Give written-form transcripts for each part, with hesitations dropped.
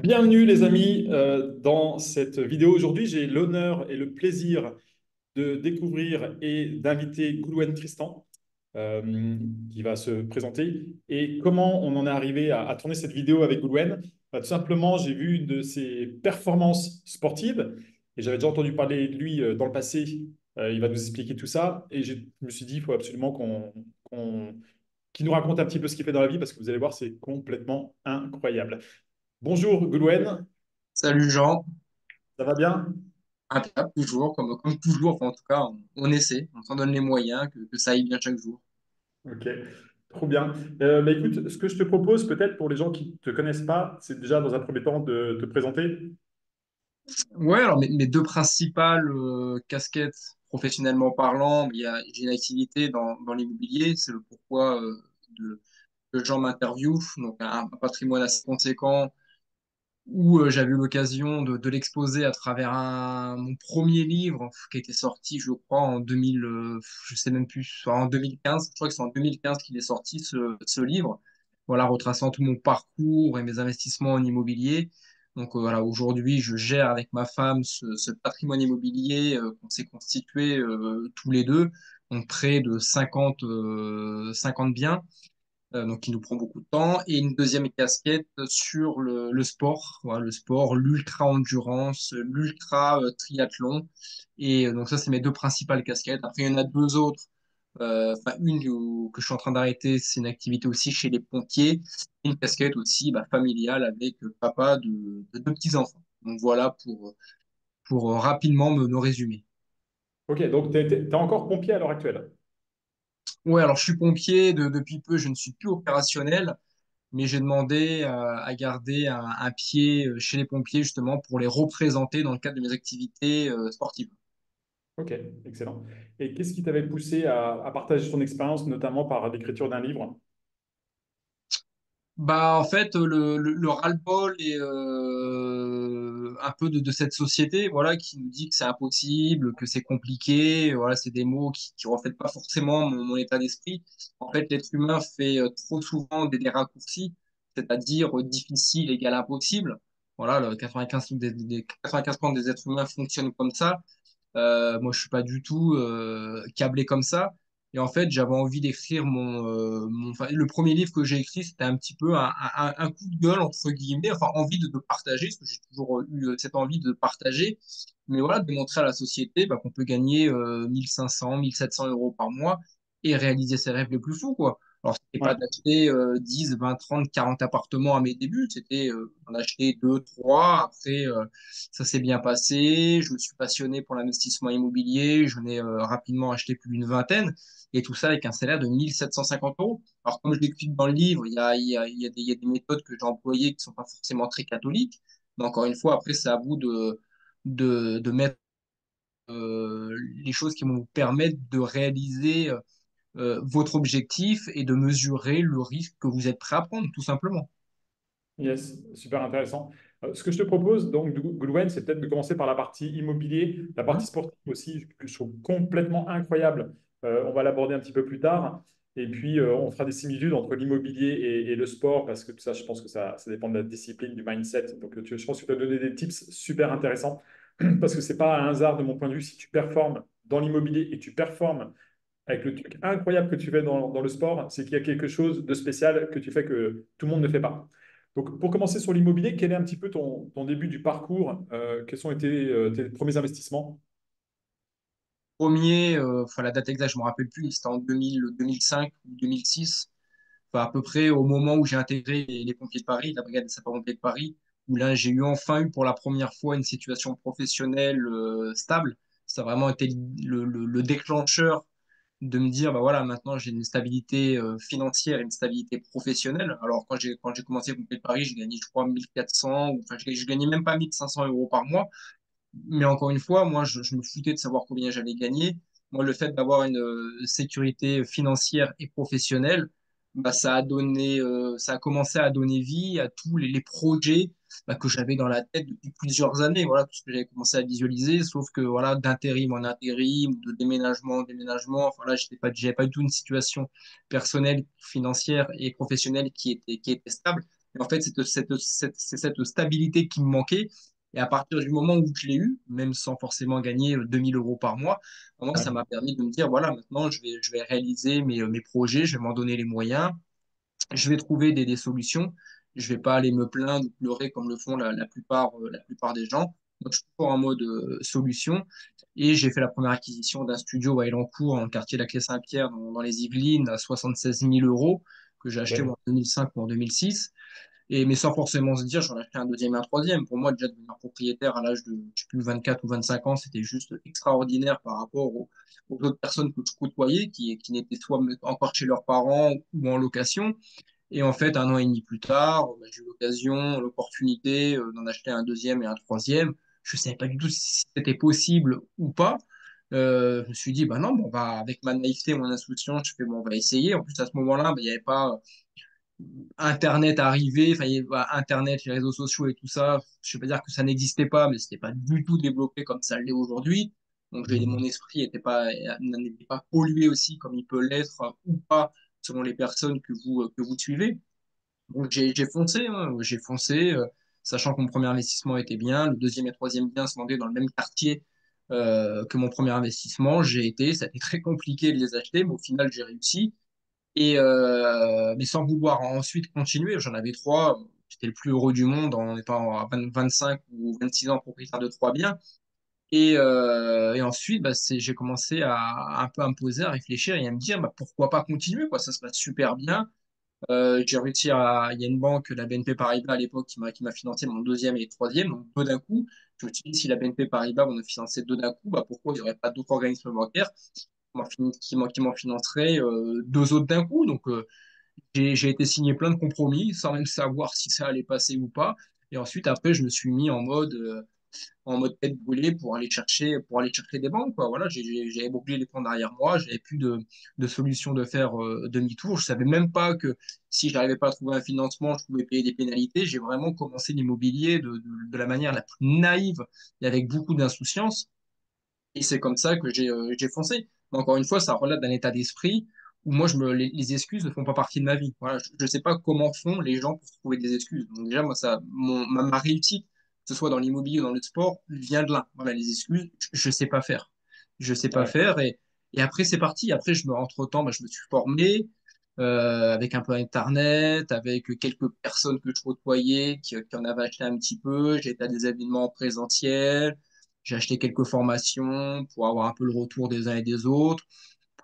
Bienvenue les amis dans cette vidéo. Aujourd'hui, j'ai l'honneur et le plaisir de découvrir et d'inviter Goulwen Tristan qui va se présenter. Et comment on en est arrivé à tourner cette vidéo avec Goulwen? Tout simplement, j'ai vu une de ses performances sportives et j'avais déjà entendu parler de lui dans le passé. Il va nous expliquer tout ça et je me suis dit, il faut absolument qu'il nous raconte un petit peu ce qu'il fait dans la vie parce que vous allez voir, c'est complètement incroyable. Bonjour Goulwen. Salut Jean, Ça va bien? impeccable toujours, comme toujours, enfin, en tout cas, on essaie, on s'en donne les moyens, que ça aille bien chaque jour. Ok, trop bien. Bah, écoute, ce que je te propose, peut-être pour les gens qui ne te connaissent pas, c'est déjà dans un premier temps de te présenter. Ouais, alors mes deux principales casquettes, professionnellement parlant, j'ai une activité dans l'immobilier, c'est le pourquoi de, que Jean m'interviewe, donc un patrimoine assez conséquent où j'avais eu l'occasion de l'exposer à travers mon premier livre qui a été sorti, je crois, en 2000, je sais même plus, soit en 2015. Je crois que c'est en 2015 qu'il est sorti ce livre, voilà, retraçant tout mon parcours et mes investissements en immobilier. Donc voilà, aujourd'hui, je gère avec ma femme ce patrimoine immobilier qu'on s'est constitué tous les deux, donc près de 50 biens donc qui nous prend beaucoup de temps, et une deuxième casquette sur le sport, voilà, le sport, l'ultra-endurance, l'ultra-triathlon. Et donc ça, c'est mes deux principales casquettes. Après, il y en a deux autres. Enfin, que je suis en train d'arrêter, c'est une activité aussi chez les pompiers. Une casquette aussi familiale avec papa de deux petits-enfants. Donc voilà pour rapidement me résumer. Ok, donc tu es encore pompier à l'heure actuelle. Ouais, alors je suis pompier, depuis peu, je ne suis plus opérationnel. Mais j'ai demandé à garder un pied chez les pompiers justement pour les représenter dans le cadre de mes activités sportives. Ok, excellent. Et qu'est-ce qui t'avait poussé à partager ton expérience, notamment par l'écriture d'un livre? Bah, en fait, le ras-le-bol et un peu de cette société, voilà, qui nous dit que c'est impossible, que c'est compliqué, voilà, c'est des mots qui reflètent pas forcément mon état d'esprit. En fait, l'être humain fait trop souvent des raccourcis, c'est-à-dire difficile égale impossible. Voilà, 95% des êtres humains fonctionnent comme ça. Moi, je suis pas du tout câblé comme ça. Et en fait, j'avais envie d'écrire enfin, le premier livre que j'ai écrit, c'était un petit peu un coup de gueule, entre guillemets, enfin, envie de partager, parce que j'ai toujours eu cette envie de partager. Mais voilà, de montrer à la société qu'on peut gagner 1500, 1700 euros par mois et réaliser ses rêves les plus fous, quoi. Alors, c'était pas Ouais. d'acheter 10, 20, 30, 40 appartements à mes débuts, c'était d'en acheter 2, 3. Après, ça s'est bien passé. Je me suis passionné pour l'investissement immobilier. J'en ai rapidement acheté plus d'une vingtaine. Et tout ça avec un salaire de 1750 euros. Alors, comme je l'explique dans le livre, il y a des méthodes que j'ai employées qui ne sont pas forcément très catholiques. Mais encore une fois, après, c'est à vous de mettre les choses qui vont vous permettre de réaliser votre objectif et de mesurer le risque que vous êtes prêt à prendre, tout simplement. Yes, super intéressant. Ce que je te propose, donc, Goulwen, c'est peut-être de commencer par la partie immobilier, la partie Mhm. sportive aussi, que je trouve complètement incroyable. On va l'aborder un petit peu plus tard. Et puis, on fera des similitudes entre l'immobilier et le sport, parce que tout ça, je pense que ça dépend de la discipline, du mindset. Donc, je pense que tu as donné des tips super intéressants, parce que c'est pas un hasard de mon point de vue. Si tu performes dans l'immobilier et tu performes avec le truc incroyable que tu fais dans le sport, c'est qu'il y a quelque chose de spécial que tu fais que tout le monde ne fait pas. Donc, pour commencer sur l'immobilier, quel est un petit peu ton début du parcours? Quels ont été tes premiers investissements? Premier, enfin la date exacte, je me rappelle plus, c'était en 2000, 2005 ou 2006, enfin, à peu près au moment où j'ai intégré les pompiers de Paris, la brigade des sapeurs-pompiers de Paris, où là j'ai enfin eu pour la première fois une situation professionnelle stable. Ça a vraiment été le déclencheur de me dire, bah voilà, maintenant j'ai une stabilité financière et une stabilité professionnelle. Alors quand j'ai commencé à pompiers de Paris, j'ai gagné, je crois, 1400, ou enfin je gagnais même pas 1500 euros par mois. Mais encore une fois, moi, je me foutais de savoir combien j'allais gagner. Moi, le fait d'avoir une sécurité financière et professionnelle, ça a commencé à donner vie à tous les projets que j'avais dans la tête depuis plusieurs années. Voilà, tout ce que j'avais commencé à visualiser, sauf que voilà, d'intérim en intérim, de déménagement en déménagement, enfin là, j'avais pas du tout une situation personnelle, financière et professionnelle qui était stable. Et en fait, c'est cette stabilité qui me manquait. Et à partir du moment où je l'ai eu, même sans forcément gagner 2000 euros par mois, moi, ça Ouais, m'a permis de me dire, voilà, maintenant, je vais réaliser mes projets, je vais m'en donner les moyens, je vais trouver des solutions. Je vais pas aller me plaindre ou pleurer comme le font la plupart des gens. Donc, je suis toujours en mode solution. Et j'ai fait la première acquisition d'un studio à Elancourt, en quartier de la Clé-Saint-Pierre, dans les Yvelines, à 76 000 euros, que j'ai acheté ok. en 2005 ou en 2006. Mais sans forcément se dire, j'en ai acheté un deuxième et un troisième. Pour moi, déjà devenir propriétaire à l'âge de, je sais plus, 24 ou 25 ans, c'était juste extraordinaire par rapport aux autres personnes que je côtoyais, qui n'étaient soit encore chez leurs parents ou en location. Et en fait, un an et demi plus tard, bah, j'ai eu l'occasion, l'opportunité d'en acheter un deuxième et un troisième. Je ne savais pas du tout si c'était possible ou pas. Je me suis dit, bah non, bon, bah, avec ma naïveté, mon insouciance, je fais, bon, on va essayer. En plus, à ce moment-là, bah, il n'y avait pas Internet arrivé, enfin, il y avait pas Internet, les réseaux sociaux et tout ça. Je ne vais pas dire que ça n'existait pas, mais ce n'était pas du tout développé comme ça l'est aujourd'hui. Donc, mon Mhm. esprit n'était pas pollué aussi comme il peut l'être ou pas selon les personnes que vous suivez. Donc j'ai foncé, hein, j'ai foncé, sachant que mon premier investissement était bien, le deuxième et troisième bien se vendaient dans le même quartier que mon premier investissement. J'ai été, ça a été très compliqué de les acheter, mais au final j'ai réussi. Mais sans vouloir ensuite continuer, j'en avais trois. J'étais le plus heureux du monde en étant à 25 ou 26 ans propriétaire de trois biens. Et ensuite, bah, j'ai commencé à un peu à me poser, à réfléchir et à me dire bah, pourquoi pas continuer, quoi. Ça se passe super bien. J'ai réussi à. Il y a une banque, la BNP Paribas à l'époque, qui m'a financé mon deuxième et troisième, donc deux d'un coup. Je me suis dit, si la BNP Paribas m'en a financé deux d'un coup, bah, pourquoi il n'y aurait pas d'autres organismes bancaires qui m'en financeraient deux autres d'un coup? Donc, j'ai été signé plein de compromis sans même savoir si ça allait passer ou pas. Et ensuite, après, je me suis mis en mode tête brûlée pour aller chercher des banques, quoi. Voilà, j'avais bouclé les plans derrière moi, j'avais plus de solution de faire demi-tour. Je savais même pas que si j'arrivais pas à trouver un financement, je pouvais payer des pénalités. J'ai vraiment commencé l'immobilier de la manière la plus naïve et avec beaucoup d'insouciance. Et c'est comme ça que j'ai foncé. Mais encore une fois, ça relève d'un état d'esprit où moi, les excuses ne font pas partie de ma vie. Voilà, je ne sais pas comment font les gens pour trouver des excuses. Donc déjà, moi, ma réussite, que ce soit dans l'immobilier ou dans le sport, vient de là. Voilà, les excuses, je ne sais pas faire. Je ne sais pas Ouais. faire. Et après, c'est parti. Après, entre-temps, bah, je me suis formé avec un peu Internet, avec quelques personnes que je côtoyais qui en avaient acheté un petit peu. J'ai été à des événements présentiels. J'ai acheté quelques formations pour avoir un peu le retour des uns et des autres.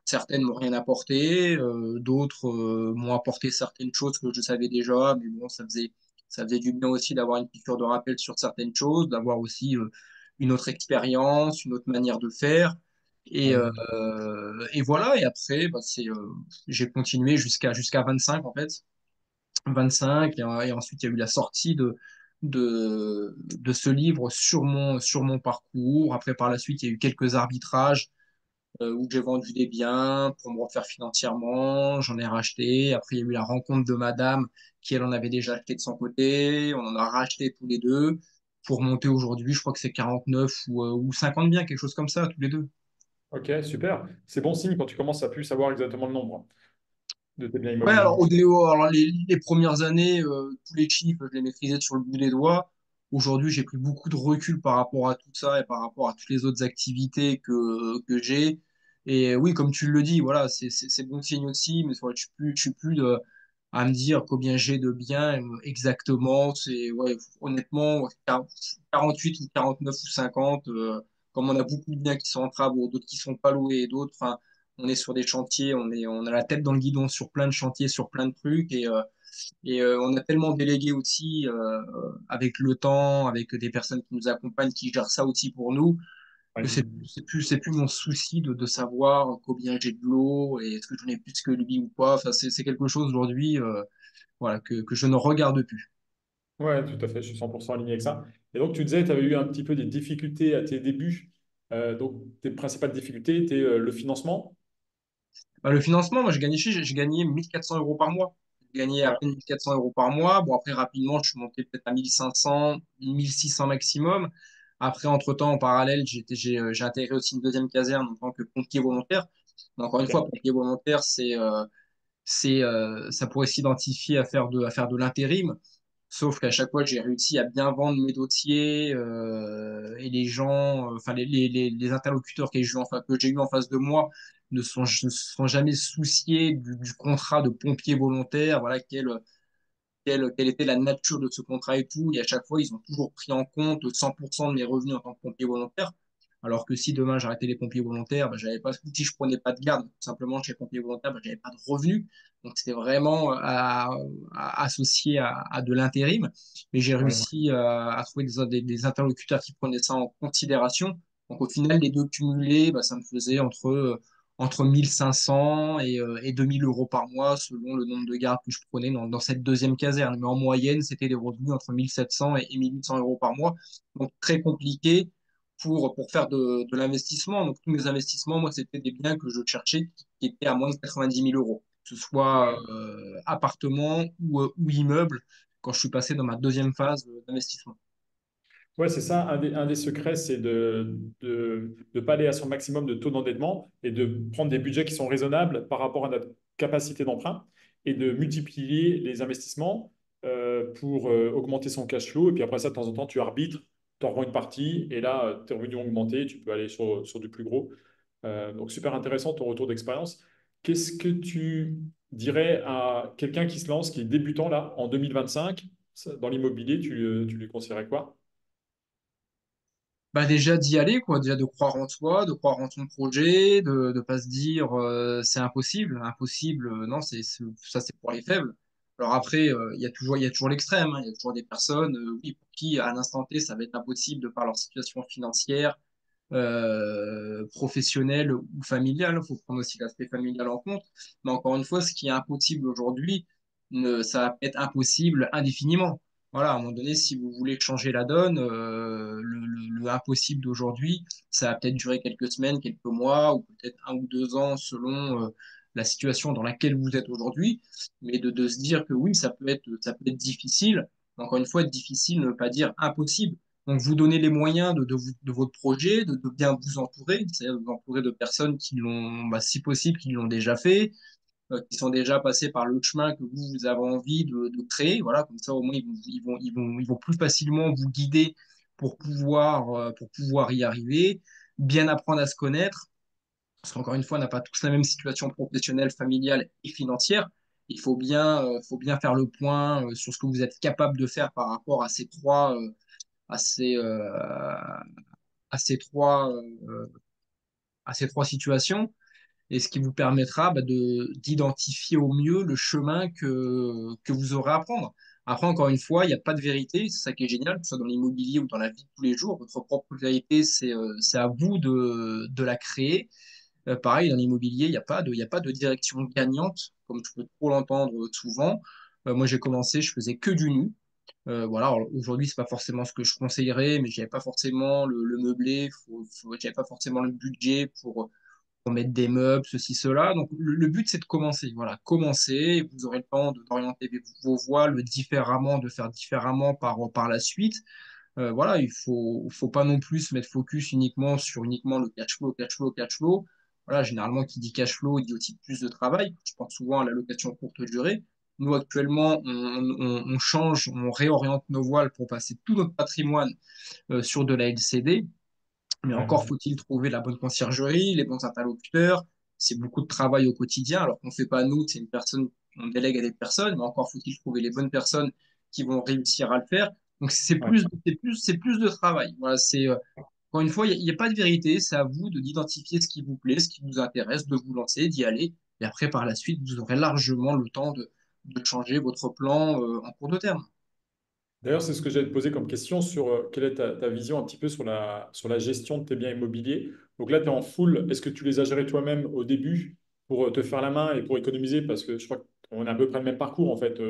Certaines m'ont rien apporté, d'autres m'ont apporté certaines choses que je savais déjà, mais bon, ça faisait du bien aussi d'avoir une piqûre de rappel sur certaines choses, d'avoir aussi une autre expérience, une autre manière de faire. Ouais. Et voilà, et après, bah, j'ai continué jusqu'à 25 en fait. 25 et ensuite il y a eu la sortie de ce livre sur mon parcours. Après, par la suite, il y a eu quelques arbitrages où j'ai vendu des biens pour me refaire financièrement. J'en ai racheté. Après, il y a eu la rencontre de madame qui, elle, en avait déjà acheté de son côté. On en a racheté tous les deux pour monter aujourd'hui, je crois que c'est 49 ou 50 biens, quelque chose comme ça, tous les deux. Ok, super. C'est bon signe quand tu commences à plus savoir exactement le nombre de tes biens Ouais, immobiliers. alors les premières années, tous les chiffres, je les maîtrisais sur le bout des doigts. Aujourd'hui, j'ai pris beaucoup de recul par rapport à tout ça et par rapport à toutes les autres activités que j'ai. Et oui, comme tu le dis, voilà, c'est bon signe aussi, mais ouais, je suis plus à me dire combien j'ai de biens exactement. C'est, ouais, honnêtement, 48 ou 49 ou 50, comme on a beaucoup de biens qui sont en travaux, d'autres qui sont pas loués, et d'autres, enfin, on est sur des chantiers, on a la tête dans le guidon sur plein de chantiers, sur plein de trucs, on a tellement délégué aussi avec le temps, avec des personnes qui nous accompagnent, qui gèrent ça aussi pour nous, que Ouais. c'est plus mon souci de savoir combien j'ai de l'eau et est-ce que j'en ai plus que lui ou pas. Enfin, c'est quelque chose aujourd'hui, voilà, que je ne regarde plus. Ouais, tout à fait, je suis 100% aligné avec ça. Et donc, tu disais, tu avais eu un petit peu des difficultés à tes débuts. Donc, tes principales difficultés étaient le financement. Bah, le financement, moi, j'ai gagné 1400 euros par mois. J'ai gagné à Ouais, peine 1400 euros par mois. Bon, après, rapidement, je suis monté peut-être à 1500, 1600 maximum. Après, entre-temps, en parallèle, j'ai intégré aussi une deuxième caserne en tant que pompier volontaire. Mais encore une fois, ok. pompier volontaire, ça pourrait s'identifier à faire à faire de l'intérim. Sauf qu'à chaque fois, j'ai réussi à bien vendre mes dossiers et les gens, enfin les interlocuteurs que j'ai eu en face de moi ne se sont jamais souciés du contrat de pompier volontaire. Voilà, quelle était la nature de ce contrat et tout. Et à chaque fois, ils ont toujours pris en compte 100% de mes revenus en tant que pompier volontaire. Alors que si demain j'arrêtais les pompiers volontaires, ben, j'avais pas, si je prenais pas de garde, tout simplement chez les pompiers volontaires, ben, j'avais pas de revenus. Donc c'était vraiment associé à de l'intérim. Mais j'ai Ouais. réussi à trouver des interlocuteurs qui prenaient ça en considération. Donc au final, les deux cumulés, ben, ça me faisait entre 1500 et 2000 euros par mois selon le nombre de gardes que je prenais dans cette deuxième caserne. Mais en moyenne, c'était des revenus entre 1700 et 1800 euros par mois. Donc très compliqué pour faire de l'investissement. Donc tous mes investissements, moi, c'était des biens que je cherchais qui étaient à moins de 90 000 euros, que ce soit Ouais. appartement ou immeuble, quand je suis passé dans ma deuxième phase d'investissement. Ouais, c'est ça. Un des secrets, c'est de pas aller à son maximum de taux d'endettement et de prendre des budgets qui sont raisonnables par rapport à notre capacité d'emprunt et de multiplier les investissements pour augmenter son cash flow. Et puis après ça, de temps en temps, tu arbitres, tu en revends une partie et là, tes revenus ont augmenté, tu peux aller sur du plus gros. Donc, super intéressant ton retour d'expérience. Qu'est-ce que tu dirais à quelqu'un qui se lance, qui est débutant là, en 2025, dans l'immobilier, tu lui conseillerais quoi? Bah déjà d'y aller, quoi, déjà de croire en soi, de croire en ton projet, de ne pas se dire c'est impossible. Impossible, non, ça c'est pour les faibles. Alors après, il y a toujours l'extrême, hein. Il y a toujours des personnes, oui, pour qui à l'instant T, ça va être impossible de par leur situation financière, professionnelle ou familiale. Il faut prendre aussi l'aspect familial en compte. Mais encore une fois, ce qui est impossible aujourd'hui, ça va être impossible indéfiniment. Voilà, à un moment donné, si vous voulez changer la donne, le impossible d'aujourd'hui, ça va peut-être durer quelques semaines, quelques mois, ou peut-être 1 ou 2 ans selon la situation dans laquelle vous êtes aujourd'hui. Mais de se dire que oui, ça peut être difficile. Encore une fois, difficile ne veut pas dire impossible. Donc, vous donnez les moyens de votre projet, de bien vous entourer, c'est-à-dire de vous entourer de personnes qui l'ont, bah, si possible, qui l'ont déjà fait, qui sont déjà passés par le chemin que vous avez envie de créer. Voilà, comme ça, au moins, ils vont plus facilement vous guider pour pouvoir y arriver, bien apprendre à se connaître. Parce qu'encore une fois, on n'a pas tous la même situation professionnelle, familiale et financière. Il faut bien faire le point sur ce que vous êtes capable de faire par rapport à ces, euh, à ces trois, à ces trois situations et ce qui vous permettra bah, d'identifier au mieux le chemin que vous aurez à prendre. Après, encore une fois, il n'y a pas de vérité, c'est ça qui est génial, que ce soit dans l'immobilier ou dans la vie de tous les jours. Votre propre vérité, c'est à vous de la créer. Pareil, dans l'immobilier, il y a pas de direction gagnante, comme tu peux trop l'entendre souvent. Moi, j'ai commencé, je faisais que du nu. Voilà, alors, aujourd'hui, c'est pas forcément ce que je conseillerais, mais j'avais pas forcément le meublé, j'avais pas forcément le budget pour mettre des meubles, ceci, cela. Donc, le but, c'est de commencer. Voilà, commencer. Vous aurez le temps d'orienter vos voiles différemment, de faire différemment par la suite. Voilà, il faut pas non plus se mettre focus uniquement le cash flow, cash flow, cash flow. Voilà, généralement, qui dit cash flow, il dit aussi plus de travail. Je pense souvent à la location courte durée. Nous, actuellement, on change, on réoriente nos voiles pour passer tout notre patrimoine sur de la LCD. Mais encore Ouais. faut-il trouver la bonne conciergerie, les bons interlocuteurs. C'est beaucoup de travail au quotidien. Alors qu'on ne fait pas nous, c'est une personne, on délègue à des personnes, mais encore faut-il trouver les bonnes personnes qui vont réussir à le faire. Donc Ouais. c'est plus de travail. Voilà, encore une fois, il n'y a pas de vérité. C'est à vous d'identifier ce qui vous plaît, ce qui vous intéresse, de vous lancer, d'y aller. Et après, par la suite, vous aurez largement le temps de changer votre plan en cours de terme. D'ailleurs, c'est ce que j'allais te poser comme question sur quelle est ta vision un petit peu sur la gestion de tes biens immobiliers. Donc là, tu es en full. Est-ce que tu les as gérés toi-même au début pour te faire la main et pour économiser? Parce que je crois qu'on a à peu près le même parcours en fait.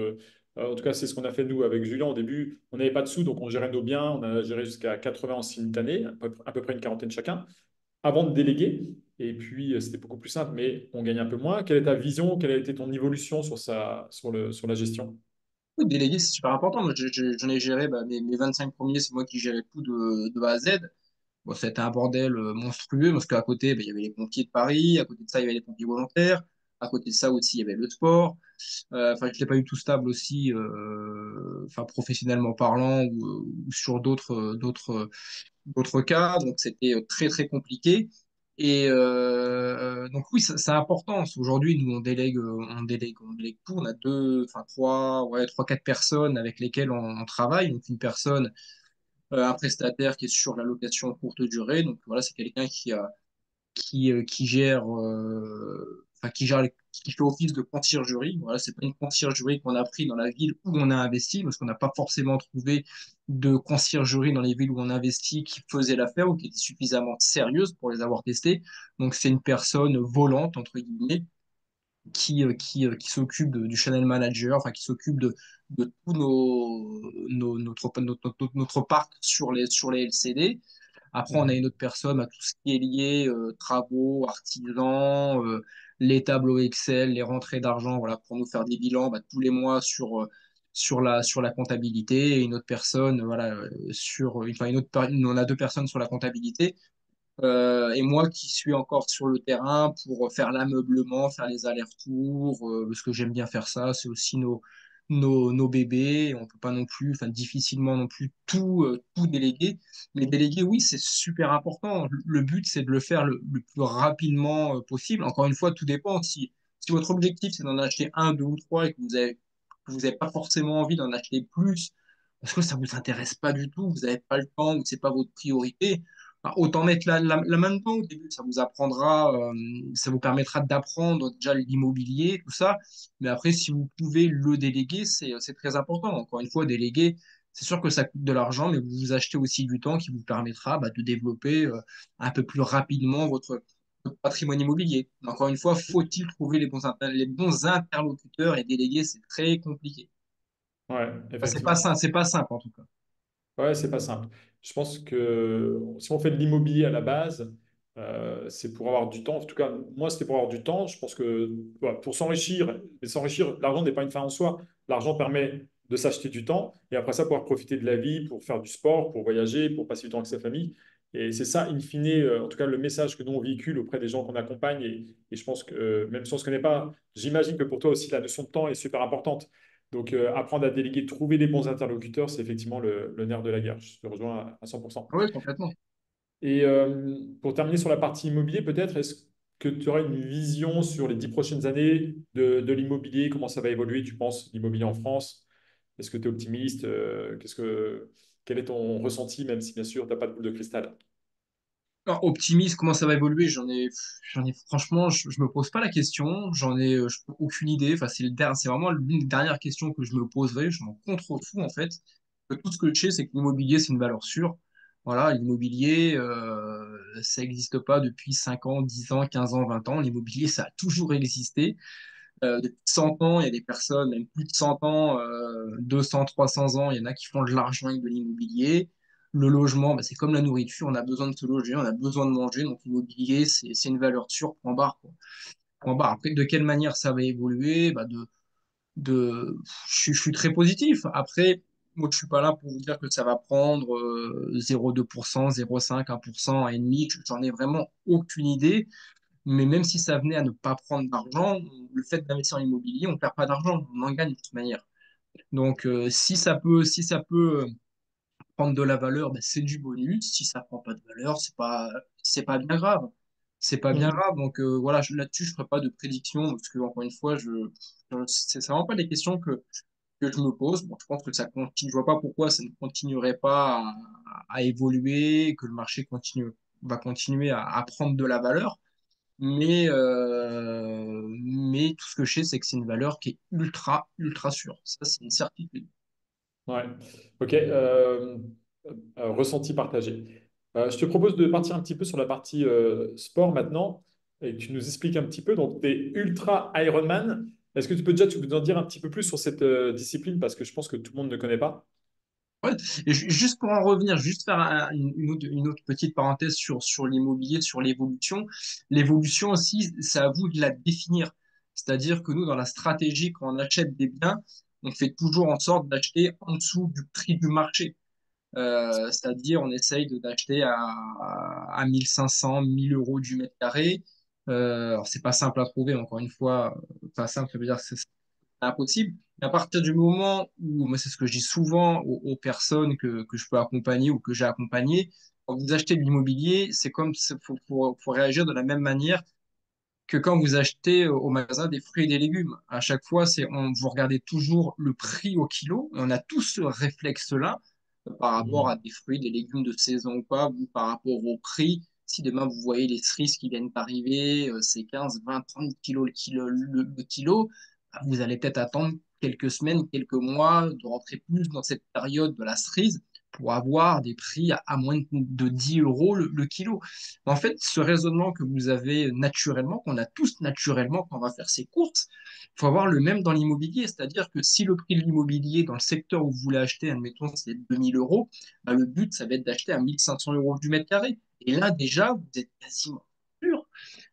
En tout cas, c'est ce qu'on a fait nous avec Julien au début. On n'avait pas de sous, donc on gérait nos biens. On a géré jusqu'à 80 en simultané, à peu près une quarantaine chacun, avant de déléguer. Et puis, c'était beaucoup plus simple, mais on gagne un peu moins. Quelle est ta vision? Quelle a été ton évolution sur la gestion? Oui, déléguer, c'est super important. Moi, j'en ai géré bah, mes 25 premiers, c'est moi qui gérais tout de A à Z. Bon, ça a été un bordel monstrueux parce qu'à côté, bah, il y avait les pompiers de Paris, à côté de ça, il y avait les pompiers volontaires, à côté de ça aussi, il y avait le sport. Enfin, je l'ai pas eu tout stable aussi enfin professionnellement parlant ou sur d'autres cas. Donc c'était très très compliqué. Et donc oui, c'est important. Aujourd'hui, nous on délègue tout. On a deux, enfin trois, ouais, trois, quatre personnes avec lesquelles on travaille. Donc une personne, un prestataire qui est sur la location courte durée. Donc voilà, c'est quelqu'un qui gère, enfin, qui fait office de conciergerie. Voilà, c'est pas une conciergerie qu'on a pris dans la ville où on a investi, parce qu'on n'a pas forcément trouvé de conciergerie dans les villes où on investit qui faisait l'affaire ou qui était suffisamment sérieuse pour les avoir testées. Donc, c'est une personne volante, entre guillemets, qui s'occupe du channel manager, enfin, qui s'occupe de tous notre parc sur les LCD. Après, on a une autre personne à tout ce qui est lié travaux, artisans, les tableaux Excel, les rentrées d'argent, voilà, pour nous faire des bilans bah, tous les mois sur la comptabilité. Et une autre personne, voilà, enfin, on a deux personnes sur la comptabilité. Et moi qui suis encore sur le terrain pour faire l'ameublement, faire les allers-retours, parce que j'aime bien faire ça. C'est aussi nos bébés. On peut pas non plus, enfin difficilement non plus tout déléguer. Mais déléguer, oui, c'est super important. Le but, c'est de le faire le plus rapidement possible. Encore une fois, tout dépend. Si votre objectif, c'est d'en acheter un, deux ou trois et que vous avez pas forcément envie d'en acheter plus, parce que ça vous intéresse pas du tout, vous n'avez pas le temps ou c'est pas votre priorité, bah, autant mettre la main dedans au début. Ça vous apprendra, ça vous permettra d'apprendre déjà l'immobilier, tout ça. Mais après, si vous pouvez le déléguer, c'est très important. Encore une fois, déléguer, c'est sûr que ça coûte de l'argent, mais vous vous achetez aussi du temps qui vous permettra bah, de développer un peu plus rapidement votre patrimoine immobilier. Encore une fois, faut-il trouver les bons interlocuteurs et déléguer, c'est très compliqué. Ouais, Enfin, effectivement. c'est pas simple en tout cas. Ouais, c'est pas simple. Je pense que si on fait de l'immobilier à la base, c'est pour avoir du temps. En tout cas, moi, c'était pour avoir du temps. Je pense que voilà, pour s'enrichir, et s'enrichir, l'argent n'est pas une fin en soi. L'argent permet de s'acheter du temps et après ça, pouvoir profiter de la vie pour faire du sport, pour voyager, pour passer du temps avec sa famille. Et c'est ça, in fine, en tout cas, le message que nous on véhicule auprès des gens qu'on accompagne. Et je pense que même si on ne se connaît pas, j'imagine que pour toi aussi, la notion de temps est super importante. Donc, apprendre à déléguer, trouver les bons interlocuteurs, c'est effectivement le nerf de la guerre. Je te rejoins à 100%. Oui, complètement. Et pour terminer sur la partie immobilier, peut-être, est-ce que tu aurais une vision sur les 10 prochaines années de l'immobilier? Comment ça va évoluer, tu penses, l'immobilier en France? Est-ce que tu es optimiste? Quel est ton ressenti, même si bien sûr, tu n'as pas de boule de cristal? Alors, optimiste, comment ça va évoluer? Franchement, je me pose pas la question. Aucune idée. Enfin, c'est vraiment l'une des dernières questions que je me poserai. Je m'en contrefous, en fait. Tout ce que je sais, c'est que l'immobilier, c'est une valeur sûre. Voilà, l'immobilier, ça n'existe pas depuis 5 ans, 10 ans, 15 ans, 20 ans. L'immobilier, ça a toujours existé. Depuis 100 ans, il y a des personnes, même plus de 100 ans, 200, 300 ans, il y en a qui font de l'argent avec de l'immobilier. Le logement, bah, c'est comme la nourriture, on a besoin de se loger, on a besoin de manger, donc l'immobilier, c'est une valeur sûre, point barre, quoi. Point barre. Après, de quelle manière ça va évoluer? Bah, je suis très positif. Après, moi, je suis pas là pour vous dire que ça va prendre 0,2%, 0,5, 1%, 1,5%. J'en ai vraiment aucune idée. Mais même si ça venait à ne pas prendre d'argent, le fait d'investir en immobilier, on ne perd pas d'argent, on en gagne de toute manière. Donc, si ça peut prendre de la valeur, ben, c'est du bonus. Si ça prend pas de valeur, c'est pas bien grave. C'est pas bien Mhm. grave. Donc, voilà, là-dessus, je ferai pas de prédiction parce que, encore une fois, c'est vraiment pas des questions que je me pose. Bon, je pense que ça continue. Je vois pas pourquoi ça ne continuerait pas à évoluer, que le marché va continuer à prendre de la valeur. Mais tout ce que je sais, c'est que c'est une valeur qui est ultra sûre. Ça, c'est une certitude. Ouais. Ok. Ressenti partagé. Je te propose de partir un petit peu sur la partie sport maintenant et que tu nous expliques un petit peu. Donc, tu es ultra Ironman. Est-ce que tu peux nous en dire un petit peu plus sur cette discipline parce que je pense que tout le monde ne connaît pas. Ouais. Et juste pour en revenir, juste faire une autre petite parenthèse sur l'immobilier, sur l'évolution. L'évolution aussi, c'est à vous de la définir. C'est-à-dire que nous, dans la stratégie, quand on achète des biens, on fait toujours en sorte d'acheter en dessous du prix du marché. C'est-à-dire, on essaye d'acheter à 1500, 1000 euros du mètre carré. Alors, c'est pas simple à trouver, encore une fois. Pas simple, ça veut dire que impossible. Mais à partir du moment où, moi c'est ce que je dis souvent aux personnes que je peux accompagner ou que j'ai accompagnées, quand vous achetez de l'immobilier, c'est comme, faut réagir de la même manière que quand vous achetez au magasin des fruits et des légumes. À chaque fois, vous regardez toujours le prix au kilo. Et on a tous ce réflexe-là par rapport à Mhm. des fruits, des légumes de saison ou pas, ou par rapport au prix. Si demain vous voyez les cerises qui viennent d'arriver, c'est 15, 20, 30 kilos le kilo, bah, vous allez peut-être attendre quelques semaines, quelques mois, de rentrer plus dans cette période de la cerise pour avoir des prix à moins de 10 euros le kilo. En fait, ce raisonnement que vous avez naturellement, qu'on a tous naturellement quand on va faire ses courses, il faut avoir le même dans l'immobilier. C'est-à-dire que si le prix de l'immobilier dans le secteur où vous voulez acheter, admettons, c'est 2000 euros, bah, le but, ça va être d'acheter à 1500 euros du mètre carré. Et là, déjà, vous êtes quasiment sûr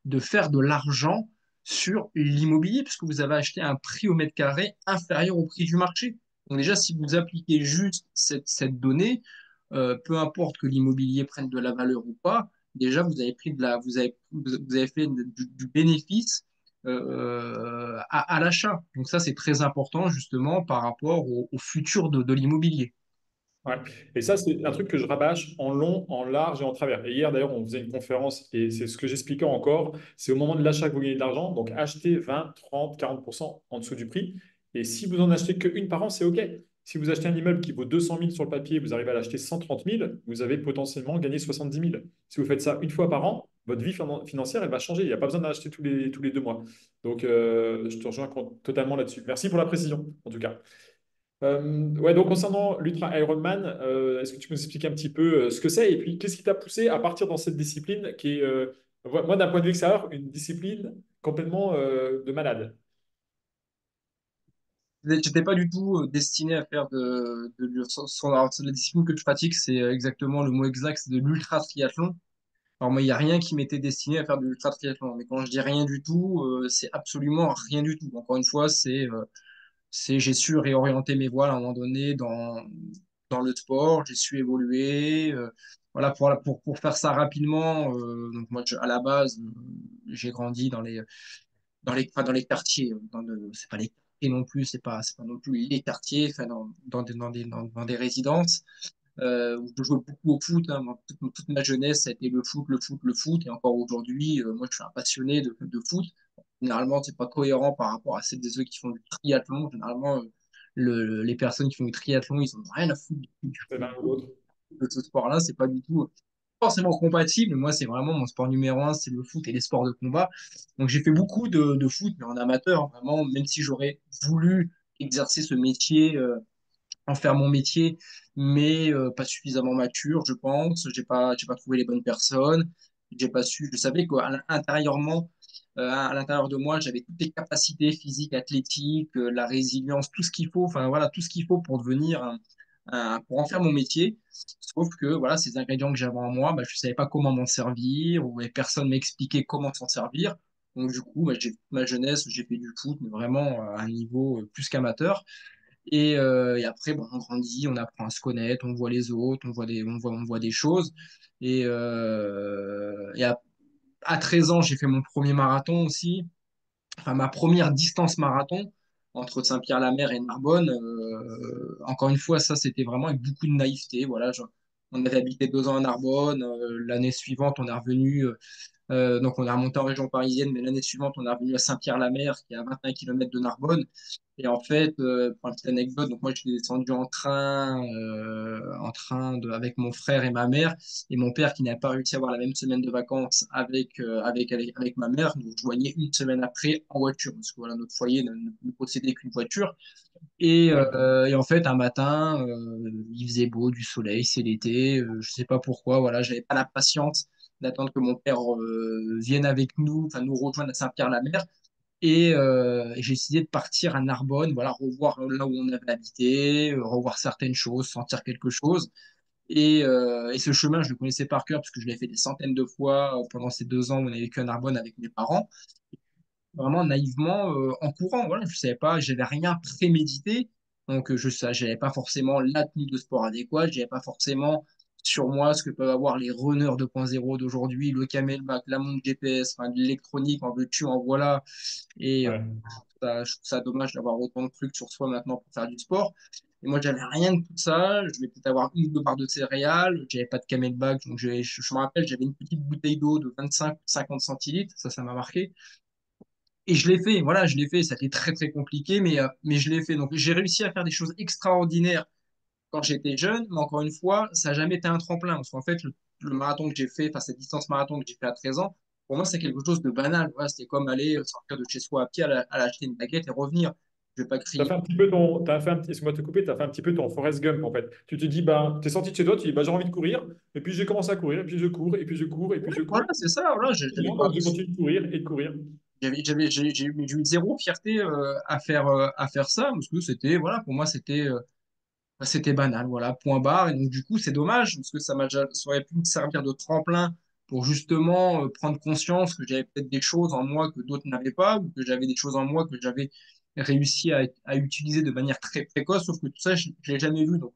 de faire de l'argent sur l'immobilier, puisque vous avez acheté à un prix au mètre carré inférieur au prix du marché. Donc déjà, si vous appliquez juste cette donnée, peu importe que l'immobilier prenne de la valeur ou pas, déjà vous avez pris de la, vous avez fait du bénéfice à l'achat. Donc ça, c'est très important justement par rapport au futur de l'immobilier. Ouais. Et ça, c'est un truc que je rabâche en long, en large et en travers. Et hier, d'ailleurs, on faisait une conférence et c'est ce que j'expliquais encore. C'est au moment de l'achat que vous gagnez de l'argent. Donc, achetez 20, 30, 40% en dessous du prix. Et si vous en achetez qu'une par an, c'est OK. Si vous achetez un immeuble qui vaut 200 000 sur le papier, vous arrivez à l'acheter 130 000, vous avez potentiellement gagné 70 000. Si vous faites ça une fois par an, votre vie financière, elle va changer. Il n'y a pas besoin d'acheter tous les 2 mois. Donc, je te rejoins totalement là-dessus. Merci pour la précision, en tout cas. Ouais, donc concernant l'Ultra Ironman, est-ce que tu peux nous expliquer un petit peu ce que c'est et puis qu'est-ce qui t'a poussé à partir dans cette discipline qui est, moi d'un point de vue extérieur, une discipline complètement de malade. J'étais pas du tout destiné à faire alors, la discipline que je pratique, c'est exactement le mot exact, c'est de l'ultra triathlon. Alors moi, il n'y a rien qui m'était destiné à faire de l'ultra triathlon. Mais quand je dis rien du tout, c'est absolument rien du tout. Encore une fois, j'ai su réorienter mes voiles à un moment donné dans le sport, j'ai su évoluer. Voilà, pour faire ça rapidement, donc moi, à la base, j'ai grandi enfin, dans les quartiers. C'est pas les quartiers non plus, c'est pas non plus les quartiers, enfin, dans des résidences où je jouais beaucoup au foot. Hein. Moi, toute ma jeunesse, ça a été le foot, le foot, le foot. Et encore aujourd'hui, moi, je suis un passionné de foot. Généralement, c'est pas cohérent par rapport à ceux qui font du triathlon. Généralement, les personnes qui font du triathlon, ils ont rien à foutre du C'est l'un ou football. l'autre. De ce sport-là, c'est pas du tout forcément compatible. Moi, c'est vraiment mon sport numéro un, c'est le foot et les sports de combat. Donc, j'ai fait beaucoup de foot, mais en amateur, hein, vraiment, même si j'aurais voulu exercer ce métier en faire mon métier, mais pas suffisamment mature, je pense. J'ai pas trouvé les bonnes personnes. J'ai pas su. Je savais qu'intérieurement, à l'intérieur de moi, j'avais toutes les capacités physiques, athlétiques, la résilience, tout ce qu'il faut. Enfin voilà, tout ce qu'il faut pour devenir pour en faire mon métier. Sauf que voilà, ces ingrédients que j'avais en moi, bah, je savais pas comment m'en servir, ou et personne m'expliquait comment s'en servir. Donc du coup, bah, ma jeunesse, j'ai fait du foot, mais vraiment à un niveau plus qu'amateur. Et après, bon, on grandit, on apprend à se connaître, on voit les autres, on voit des choses. Et à 13 ans, j'ai fait mon premier marathon aussi, enfin ma première distance marathon entre Saint-Pierre-la-Mer et Narbonne. Encore une fois, ça, c'était vraiment avec beaucoup de naïveté. Voilà, on avait habité 2 ans à Narbonne. L'année suivante, on est revenu. Donc, on est remonté en région parisienne, mais l'année suivante, on est revenu à Saint-Pierre-la-Mer, qui est à 21 km de Narbonne. Et en fait, pour une petite anecdote, donc moi, je suis descendu avec mon frère et ma mère, et mon père qui n'avait pas réussi à avoir la même semaine de vacances avec ma mère, nous joignait une semaine après en voiture, parce que voilà, notre foyer ne possédait qu'une voiture. D'accord. Et en fait, un matin, il faisait beau, du soleil, c'est l'été. Je sais pas pourquoi. Voilà, j'avais pas la patience d'attendre que mon père vienne avec nous, enfin nous rejoindre à Saint-Pierre-la-Mer. Et j'ai décidé de partir à Narbonne, voilà, revoir là où on avait habité, revoir certaines choses, sentir quelque chose. Et ce chemin, je le connaissais par cœur parce que je l'ai fait des centaines de fois pendant ces 2 ans où on a vécu à Narbonne avec mes parents vraiment naïvement en courant. Voilà, je savais pas, j'avais rien prémédité. Donc, j'avais pas forcément la tenue de sport adéquate, j'avais pas forcément sur moi ce que peuvent avoir les runners 2.0 d'aujourd'hui, le camelback, la montre GPS, enfin, de l'électronique, en veux-tu, en voilà. Et Ouais. je trouve ça dommage d'avoir autant de trucs sur soi maintenant pour faire du sport. Et moi, j'avais rien de tout ça. Je vais peut-être avoir une ou deux barres de céréales. J'avais pas de camelback. Donc, je me rappelle, j'avais une petite bouteille d'eau de 25-50 centilitres. Ça m'a marqué. Et je l'ai fait. Voilà, je l'ai fait. Ça a été très, très compliqué, mais je l'ai fait. Donc, j'ai réussi à faire des choses extraordinaires quand j'étais jeune. Mais encore une fois, ça n'a jamais été un tremplin. Parce qu'en fait, le marathon que j'ai fait, enfin, cette distance marathon que j'ai fait à 13 ans, pour moi, c'est quelque chose de banal. Voilà, c'était comme aller sortir de chez soi à pied, aller acheter une baguette et revenir. Je vais pas Tu as crier. fait un petit peu ton, t'as fait un petit, excuse-moi de te couper, tu as fait un petit peu ton Forrest Gump en fait. Tu te dis, bah, tu es sorti de chez toi, tu dis, bah, j'ai envie de courir, et puis j'ai commencé à courir, et puis je cours, et puis je cours, et puis je Voilà, cours. c'est ça. Voilà, j'avais pas, Donc je continue de courir et de courir. j'ai eu zéro fierté à faire ça parce que c'était, voilà, pour moi, c'était banal. Voilà, point barre. Et donc, du coup, c'est dommage parce que ça aurait pu me servir de tremplin pour justement prendre conscience que j'avais peut-être des choses en moi que d'autres n'avaient pas ou que j'avais des choses en moi que j'avais réussi à utiliser de manière très précoce. Sauf que tout ça, je ne l'ai jamais vu. Donc,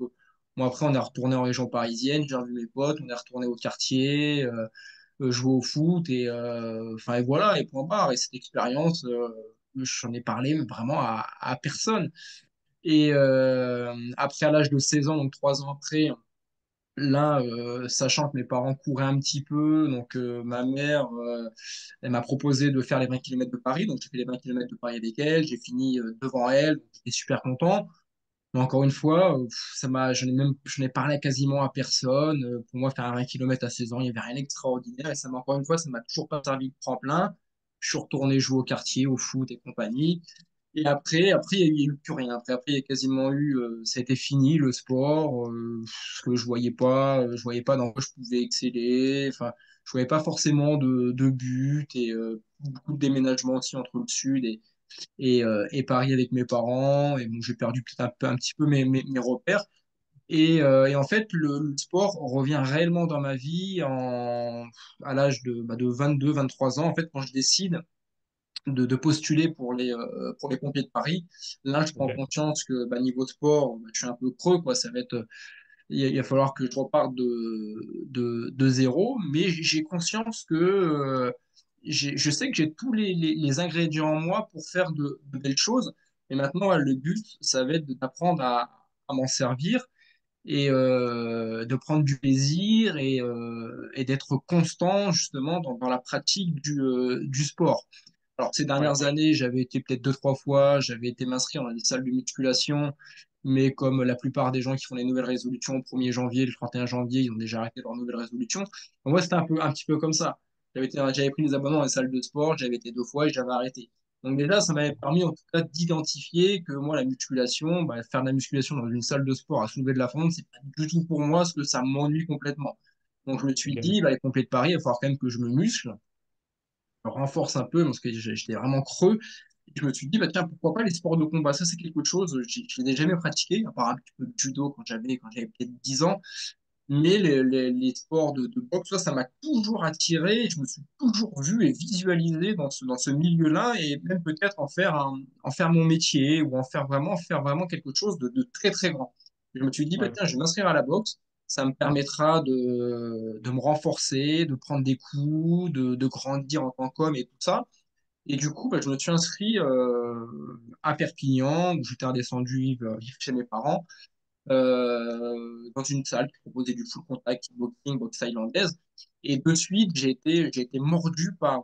bon, après, on est retourné en région parisienne, j'ai revu mes potes, on est retourné au quartier. Jouer au foot enfin et voilà et point barre et cette expérience j'en ai parlé mais vraiment à personne et après à l'âge de 16 ans donc 3 ans après là sachant que mes parents couraient un petit peu donc ma mère elle m'a proposé de faire les 20 kilomètres de Paris donc j'ai fait les 20 kilomètres de Paris avec elle j'ai fini devant elle donc j'étais super content mais encore une fois, j'en ai parlé quasiment à personne. Pour moi, faire un 20 km à 16 ans, il n'y avait rien d'extraordinaire. Et encore une fois, ça m'a toujours pas servi de tremplin. Je suis retourné jouer au quartier, au foot et compagnie. Et après, il n'y a eu plus rien. Après, il y a quasiment eu, ça a été fini, le sport, parce que je voyais pas dans quoi je pouvais exceller. Enfin, je voyais pas forcément de but et beaucoup de déménagements aussi entre le sud et Paris avec mes parents. Et bon, j'ai perdu peut-être un petit peu mes repères. Et en fait, le sport revient réellement dans ma vie à l'âge de 22-23 ans. En fait, quand je décide de postuler pour les pompiers de Paris, là, je prends Ok. conscience que niveau sport, je suis un peu creux, quoi. Ça va être, il va falloir que je reparte de zéro, mais j'ai conscience que je sais que j'ai tous les ingrédients en moi pour faire de belles choses. Et maintenant, le but, ça va être d'apprendre à m'en servir et de prendre du plaisir et d'être constant justement dans la pratique du sport. Alors, ces Ouais. dernières années, j'avais été peut-être deux, trois fois, j'avais été m'inscrire dans des salles de musculation, mais comme la plupart des gens qui font les nouvelles résolutions au 1er janvier, le 31 janvier, ils ont déjà arrêté leurs nouvelles résolutions. Moi, c'était un petit peu comme ça. J'avais pris des abonnements à des salles de sport, j'avais été deux fois et j'avais arrêté. Donc déjà, ça m'avait permis en tout cas d'identifier que moi, la musculation, faire de la musculation dans une salle de sport à soulever de la fonte, c'est pas du tout pour moi, parce que ça m'ennuie complètement. Donc je me suis Ok. dit, les pompiers de Paris, il va falloir quand même que je me muscle renforce un peu parce que j'étais vraiment creux. Et je me suis dit, bah, tiens, pourquoi pas les sports de combat? Ça, c'est quelque chose, je l'ai jamais pratiqué, à part un petit peu de judo quand j'avais peut-être 10 ans. Mais les sports de boxe, ça m'a toujours attiré. Je me suis toujours vu et visualisé dans ce milieu-là et même peut-être en faire mon métier ou faire vraiment quelque chose de très, très grand. Je me suis dit, bah, Ouais. tiens, je vais m'inscrire à la boxe. Ça me permettra de me renforcer, de prendre des coups, de grandir en tant qu'homme et tout ça. Et du coup, je me suis inscrit à Perpignan, où j'étais redescendu vivre chez mes parents dans une salle qui proposait du full contact, kickboxing, boxe thaïlandaise. Et de suite, j'ai été mordu par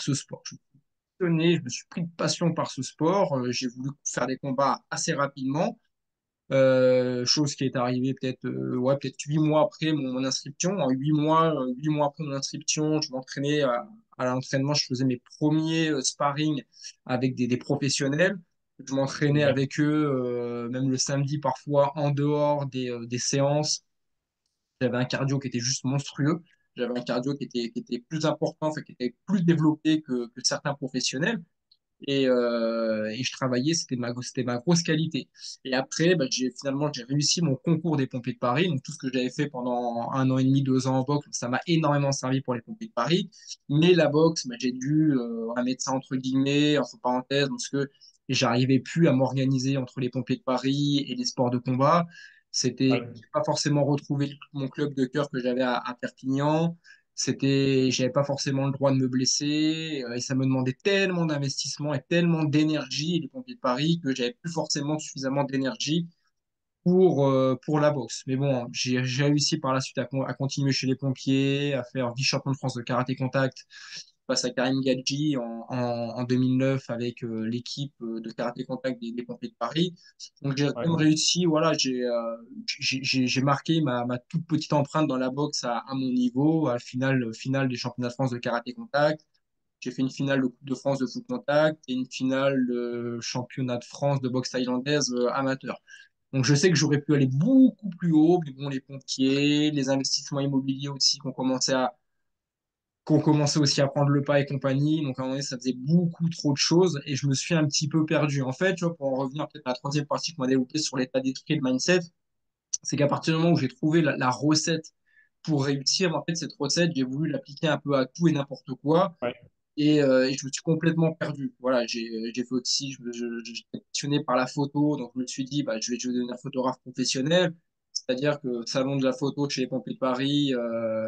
ce sport. Je me suis passionné, je me suis pris de passion par ce sport. J'ai voulu faire des combats assez rapidement. Chose qui est arrivée peut-être ouais, peut-être 8 mois après mon inscription. En 8 mois, 8 mois après mon inscription, je m'entraînais à l'entraînement, je faisais mes premiers sparring avec des professionnels. Je m'entraînais Ok. avec eux, même le samedi, parfois en dehors des séances. J'avais un cardio qui était juste monstrueux. J'avais un cardio qui était plus important, enfin, qui était plus développé que certains professionnels et je travaillais, c'était ma grosse qualité. Et après, finalement, j'ai réussi mon concours des pompiers de Paris. Donc, tout ce que j'avais fait pendant 1 an et demi, 2 ans en boxe, ça m'a énormément servi pour les pompiers de Paris. Mais la boxe, j'ai dû mettre ça entre guillemets, entre parenthèses, parce que j'arrivais plus à m'organiser entre les pompiers de Paris et les sports de combat. Ouais. J'ai pas forcément retrouvé mon club de cœur que j'avais à Perpignan. J'avais pas forcément le droit de me blesser, et ça me demandait tellement d'investissement et tellement d'énergie, les pompiers de Paris, que j'avais plus forcément suffisamment d'énergie pour la boxe. Mais bon, j'ai réussi par la suite à continuer chez les pompiers, à faire vice-champion de France de karaté contact face à Karim Gadji en 2009 avec l'équipe de karaté contact des pompiers de Paris. Donc j'ai quand même Ouais. réussi, voilà, j'ai marqué ma toute petite empreinte dans la boxe à mon niveau, à la finale des championnats de France de karaté contact. J'ai fait une finale de Coupe de France de foot contact et une finale de championnat de France de boxe thaïlandaise amateur. Donc je sais que j'aurais pu aller beaucoup plus haut, mais bon, les pompiers, les investissements immobiliers aussi qu'on commençait aussi à prendre le pas et compagnie. Donc à un moment donné, ça faisait beaucoup trop de choses et je me suis un petit peu perdu. En fait, tu vois, pour en revenir peut-être à la troisième partie qu'on m'a développée sur l'état d'esprit et le mindset, c'est qu'à partir du moment où j'ai trouvé la recette pour réussir, en fait, cette recette, j'ai voulu l'appliquer un peu à tout et n'importe quoi. Ouais. Et je me suis complètement perdu. Voilà, j'ai fait aussi, j'étais passionné par la photo, donc je me suis dit, bah, je vais devenir photographe professionnel. C'est-à-dire que salon de la photo chez les pompiers de Paris,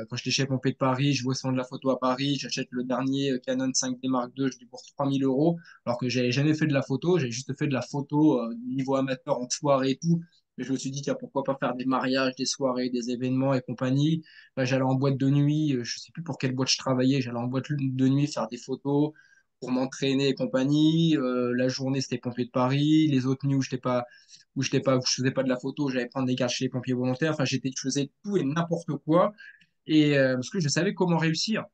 quand j'étais chez les pompiers de Paris, je vais au salon de la photo à Paris, j'achète le dernier Canon 5D Mark II, je débourse 3 000 euros, alors que j'avais jamais fait de la photo, j'ai juste fait de la photo niveau amateur en soirée et tout. Mais je me suis dit, tiens, pourquoi pas faire des mariages, des soirées, des événements et compagnie. Bah, j'allais en boîte de nuit, je sais plus pour quelle boîte je travaillais, j'allais en boîte de nuit faire des photos pour m'entraîner et compagnie. La journée, c'était pompier de Paris. Les autres nuits où je faisais pas de la photo, j'allais prendre des gardes chez les pompiers volontaires. Enfin, je faisais tout et n'importe quoi. Parce que je savais comment réussir.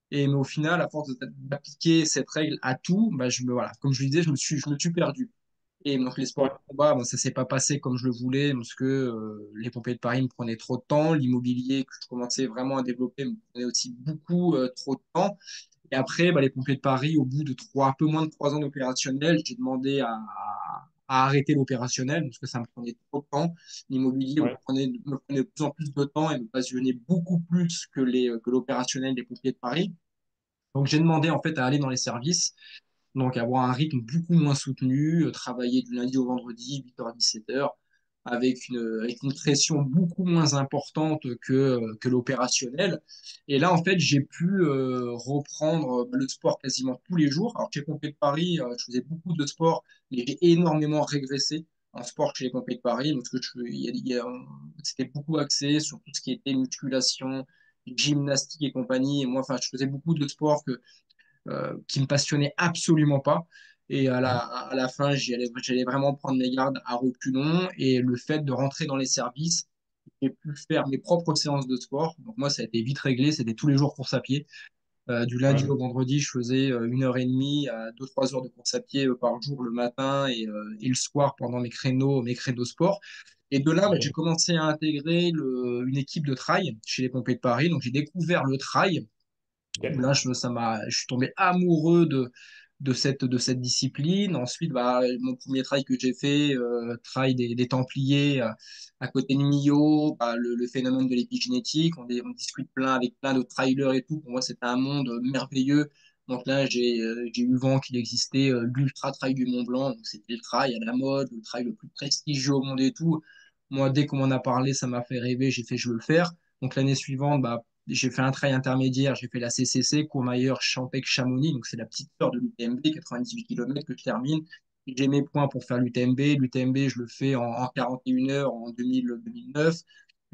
Mais au final, à force d'appliquer cette règle à tout, bah, voilà, comme je le disais, je me suis perdu. Et donc les sports Ouais. de combat, bon, ça s'est pas passé comme je le voulais parce que les pompiers de Paris me prenaient trop de temps, l'immobilier que je commençais vraiment à développer me prenait aussi beaucoup trop de temps. Et après, bah, les pompiers de Paris, au bout de un peu moins de 3 ans d'opérationnel, j'ai demandé à arrêter l'opérationnel parce que ça me prenait trop de temps. L'immobilier Ouais. me prenait de plus en plus de temps et me passionnait beaucoup plus que l'opérationnel des pompiers de Paris. Donc j'ai demandé en fait à aller dans les services, donc avoir un rythme beaucoup moins soutenu, travailler du lundi au vendredi, 8h-17h, avec une pression beaucoup moins importante que l'opérationnel. Et là, en fait, j'ai pu reprendre le sport quasiment tous les jours. Alors, chez Pompée de Paris, je faisais beaucoup de sport, mais j'ai énormément régressé en sport chez les Pompées de Paris, parce que c'était beaucoup axé sur tout ce qui était musculation, gymnastique et compagnie. Et moi, enfin, je faisais beaucoup de sports qui me passionnait absolument pas. Et à la fin, j'allais vraiment prendre mes gardes à reculons. Et le fait de rentrer dans les services, j'ai pu faire mes propres séances de sport. Donc moi, ça a été vite réglé. C'était tous les jours course à pied. Du lundi Ouais. au vendredi, je faisais 1 heure et demie à 2-3 heures de course à pied par jour le matin et le soir pendant mes créneaux sport. Et de là, bah, j'ai Ok. commencé à intégrer une équipe de trail chez les pompiers de Paris. Donc j'ai découvert le trail où là, Ok. je suis tombé amoureux de cette discipline. Ensuite, bah, mon premier trail que j'ai fait, trail des Templiers à côté de Millau, bah, le phénomène de l'épigénétique. On discute plein avec plein de trailers et tout. Pour moi, c'était un monde merveilleux. Donc là, j'ai eu vent qu'il existait l'Ultra Trail du Mont Blanc. Donc c'était le trail à la mode, le trail le plus prestigieux au monde et tout. Moi, dès qu'on m'en a parlé, ça m'a fait rêver. J'ai fait, je veux le faire. Donc l'année suivante, bah, j'ai fait un trail intermédiaire, j'ai fait la CCC, Courmayeur, Champec, Chamonix, donc c'est la petite heure de l'UTMB, 98 km que je termine. J'ai mes points pour faire l'UTMB. L'UTMB, je le fais en 41 heures en 2009.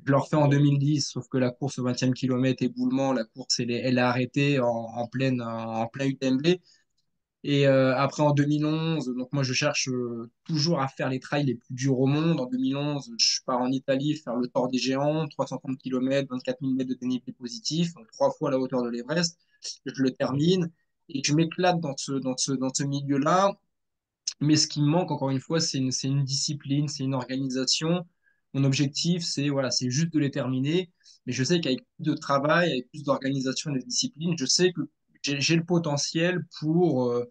Je le refais en Ok. 2010, sauf que la course au 20e kilomètre, éboulement, la course, elle a arrêté en plein UTMB. Et après, en 2011, donc moi, je cherche toujours à faire les trails les plus durs au monde. En 2011, je pars en Italie faire le Tour des Géants, 330 km, 24 000 mètres de dénivelé positif, donc 3 fois la hauteur de l'Everest. Je le termine et je m'éclate dans ce milieu-là. Mais ce qui me manque, encore une fois, c'est une discipline, c'est une organisation. Mon objectif, c'est voilà, c'est juste de les terminer. Mais je sais qu'avec plus de travail, avec plus d'organisation et de discipline, je sais que j'ai le potentiel pour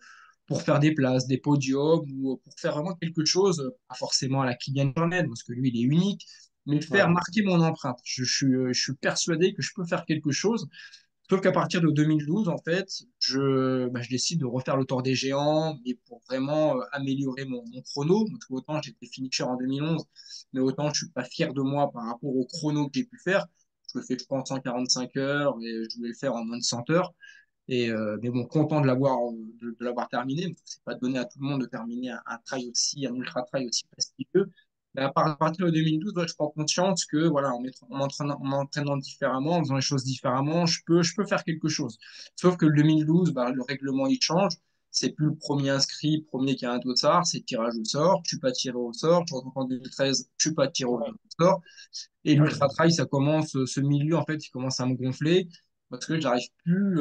faire des places, des podiums ou pour faire vraiment quelque chose, pas forcément à la Kylian Jornet, parce que lui, il est unique, mais faire Ouais. marquer mon empreinte. Je suis persuadé que je peux faire quelque chose. Sauf qu'à partir de 2012, en fait, je décide de refaire le Tour des Géants, mais pour vraiment améliorer mon chrono. Donc, autant j'étais finisher en 2011, mais autant je suis pas fier de moi par rapport au chrono que j'ai pu faire. Je le fais, je pense, en 145 heures et je voulais le faire en moins de 100 heures. Mais bon, content de l'avoir terminé. Parce que c'est pas donné à tout le monde de terminer un ultra trail aussi prestigieux. Mais à partir de 2012, ouais, je prends conscience que voilà, en m'entraînant différemment, en faisant les choses différemment, je peux faire quelque chose. Sauf que le 2012, bah, le règlement il change. C'est plus le premier inscrit, premier qui a un dossard, c'est tirage au sort. Je suis pas tiré au sort. Je rentre en 2013, je suis pas tiré au Ouais, sort. Et ouais, l'ultra trail, ce milieu, en fait, il commence à me gonfler parce que j'arrive plus,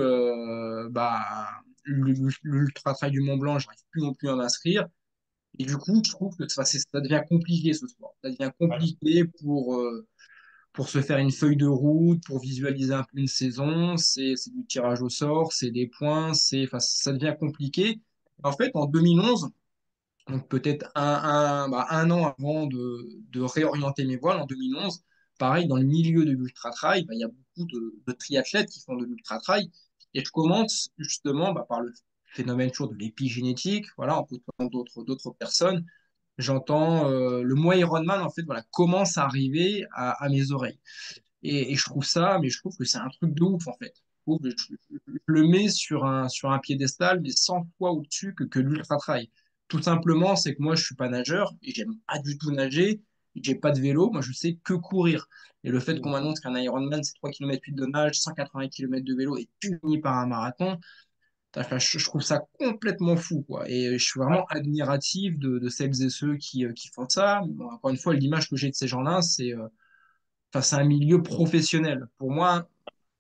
l'ultra trail du Mont Blanc, j'arrive plus non plus à m'inscrire. Et du coup, je trouve que ça devient compliqué ce sport. Ça devient ouais, compliqué pour se faire une feuille de route, pour visualiser un peu une saison. C'est du tirage au sort, c'est des points, enfin, ça devient compliqué. En fait, en 2011, donc peut-être un an avant de réorienter mes voiles en 2011. Pareil, dans le milieu de l'ultra-trail, bah, il y a beaucoup de triathlètes qui font de l'ultra-trail. Et je commence justement par le phénomène toujours de l'épigénétique, voilà, en côtoyant d'autres personnes. J'entends le mot Ironman, en fait, voilà, commence à arriver à mes oreilles. Et je trouve ça, mais je trouve que c'est un truc de ouf, en fait. Je le mets sur un piédestal, mais 100 fois au-dessus que l'ultra-trail. Tout simplement, c'est que moi, je suis pas nageur, et j'aime pas du tout nager, j'ai pas de vélo, moi, je sais que courir. Et le fait qu'on mm, m'annonce qu'un Ironman, c'est 3,8 km de nage, 180 km de vélo et fini par un marathon, enfin, je trouve ça complètement fou, quoi. Et je suis ouais, vraiment admiratif de celles et ceux qui font ça. Bon, encore une fois, l'image que j'ai de ces gens-là, enfin, c'est un milieu professionnel. Pour moi,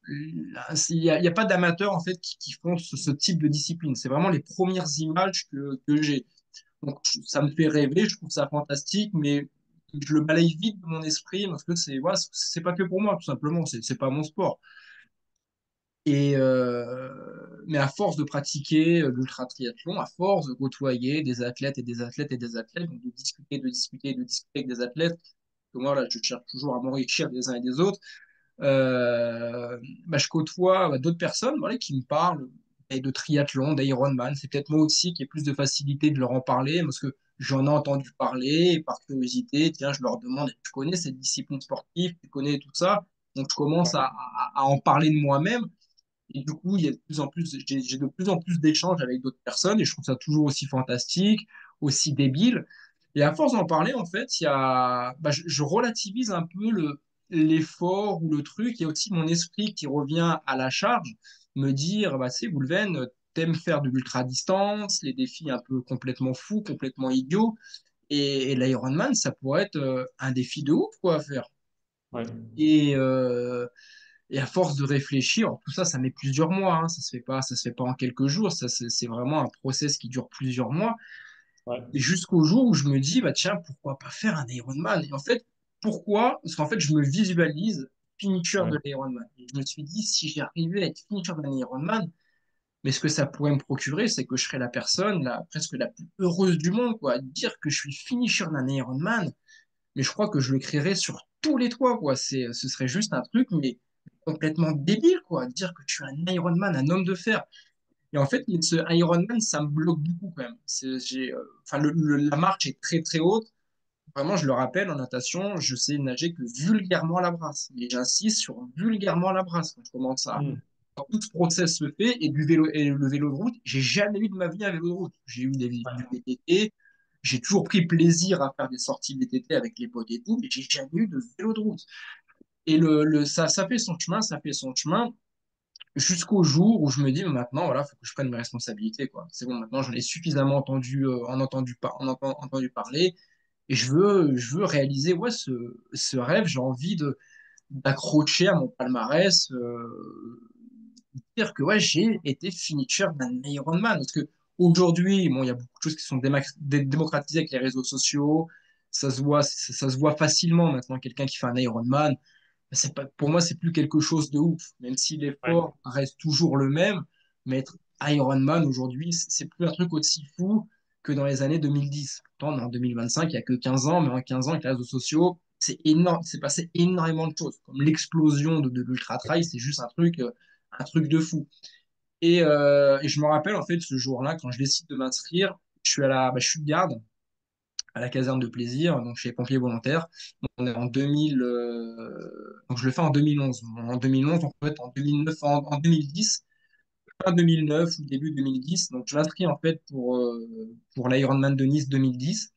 il y a pas d'amateurs en fait qui font ce type de discipline. C'est vraiment les premières images que j'ai. Donc ça me fait rêver, je trouve ça fantastique, mais je le balaye vite de mon esprit parce que c'est pas que pour moi, tout simplement. C'est pas mon sport. Mais à force de pratiquer l'ultra triathlon, à force de côtoyer des athlètes et des athlètes et des athlètes, donc de discuter avec des athlètes, que moi là, je cherche toujours à m'enrichir des uns et des autres. Je côtoie d'autres personnes voilà, qui me parlent de triathlon, d'Ironman. C'est peut-être moi aussi qui ai plus de facilité de leur en parler parce que j'en ai entendu parler et par curiosité, tiens, je leur demande, tu connais cette discipline sportive, tu connais tout ça. Donc je commence ouais, à en parler de moi-même. Et du coup, il y a de plus en plus, j'ai de plus en plus d'échanges avec d'autres personnes et je trouve ça toujours aussi fantastique, aussi débile. Et à force d'en parler, en fait, je relativise un peu l'effort ou le truc. Il y a aussi mon esprit qui revient à la charge, me dire, tu sais, Goulven, t'aimes faire de l'ultra-distance, les défis un peu complètement fous, complètement idiots. Et l'Ironman, ça pourrait être un défi de ouf, quoi, à faire. ouais, Et, euh, et à force de réfléchir, alors tout ça, ça met plusieurs mois, hein, ça se fait pas en quelques jours, c'est vraiment un process qui dure plusieurs mois. ouais, Et jusqu'au jour où je me dis, bah tiens, pourquoi pas faire un Ironman? Et en fait, pourquoi? Parce qu'en fait, je me visualise finisher ouais, de l'Ironman. Et je me suis dit, si j'arrivais à être finisher d'un Ironman, mais ce que ça pourrait me procurer, c'est que je serais la personne presque la plus heureuse du monde, quoi. Dire que je suis finisher d'un Ironman, mais je crois que je le créerais sur tous les toits, quoi. Ce serait juste un truc, mais complètement débile, quoi. Dire que tu es un Ironman, un homme de fer. Et en fait, ce Ironman, ça me bloque beaucoup quand même. Enfin, la marche est très très haute. Vraiment, je le rappelle, en natation, je sais nager que vulgairement à la brasse. Mais j'insiste sur vulgairement à la brasse quand je commence à. mm, Quand tout ce process se fait et du vélo et le vélo de route, j'ai jamais eu de ma vie un vélo de route. J'ai eu du ouais, VTT, j'ai toujours pris plaisir à faire des sorties VTT avec les potes et tout, mais j'ai jamais eu de vélo de route. Et ça fait son chemin, ça fait son chemin jusqu'au jour où je me dis, mais maintenant, voilà, faut que je prenne mes responsabilités, quoi. C'est bon, maintenant, j'en ai suffisamment entendu parler et je veux réaliser, ouais, ce rêve. J'ai envie d'accrocher à mon palmarès, dire que, ouais, j'ai été finisher d'un Ironman. Parce que aujourd'hui, bon, il y a beaucoup de choses qui sont démocratisées avec les réseaux sociaux. Ça se voit facilement maintenant, quelqu'un qui fait un Ironman c'est pas, pour moi, c'est plus quelque chose de ouf, même si ouais, l'effort reste toujours le même. Mais être Ironman aujourd'hui, c'est plus un truc aussi fou que dans les années 2010. Pourtant, on est en 2025, il n'y a que 15 ans, mais en 15 ans, avec les réseaux sociaux, c'est énorme, c'est passé énormément de choses. Comme l'explosion de l'ultra-trail, c'est juste un truc un truc de fou. Et je me rappelle, en fait, ce jour-là, quand je décide de m'inscrire, je suis de garde à la caserne de plaisir, donc chez les pompiers volontaires. On est en 2000, donc je le fais en 2011. En 2011, en fait, en 2009, en 2010, fin 2009 ou début 2010. Donc je m'inscris en fait pour l'Ironman de Nice 2010.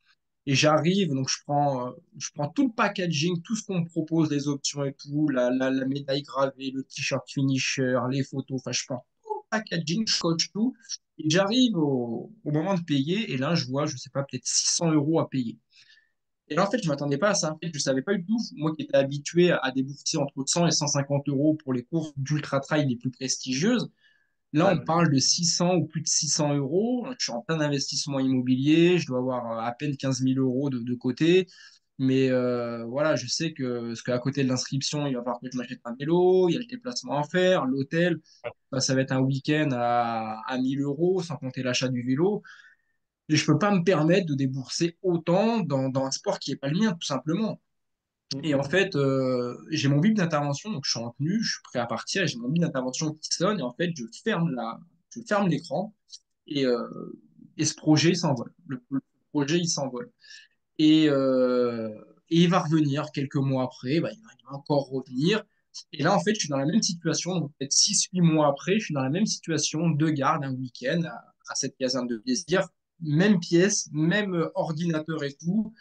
Et j'arrive, donc je prends tout le packaging, tout ce qu'on me propose, les options et tout, la médaille gravée, le t-shirt finisher, les photos, enfin je prends tout le packaging, je coach tout. Et j'arrive au moment de payer, et là je vois, je sais pas, peut-être 600 euros à payer. Et là, en fait, je m'attendais pas à ça. En fait, je savais pas du tout. Moi qui étais habitué à débourser entre 100 et 150 euros pour les courses d'ultra trail les plus prestigieuses, là, on Ouais. parle de 600 ou plus de 600 euros. Je suis en plein investissement immobilier. Je dois avoir à peine 15 000 euros de côté. Mais voilà, je sais que, parce qu'à côté de l'inscription, il va falloir que je m'achète un vélo, il y a le déplacement à faire, l'hôtel. Enfin, ça va être un week-end à 1000 euros, sans compter l'achat du vélo. Et je peux pas me permettre de débourser autant dans un sport qui est pas le mien, tout simplement. Et en Mhm. fait, j'ai mon bip d'intervention, donc je suis en tenue, je suis prêt à partir, et j'ai mon bip d'intervention qui sonne, et en fait, je ferme l'écran, et, euh, et ce projet il s'envole. Le projet, il s'envole. Et, euh, et il va revenir quelques mois après, bah, il va encore revenir. Et là, en fait, je suis dans la même situation, donc peut-être 6 8 mois après, je suis dans la même situation de garde un week-end à cette caserne de plaisir, même pièce, même ordinateur et tout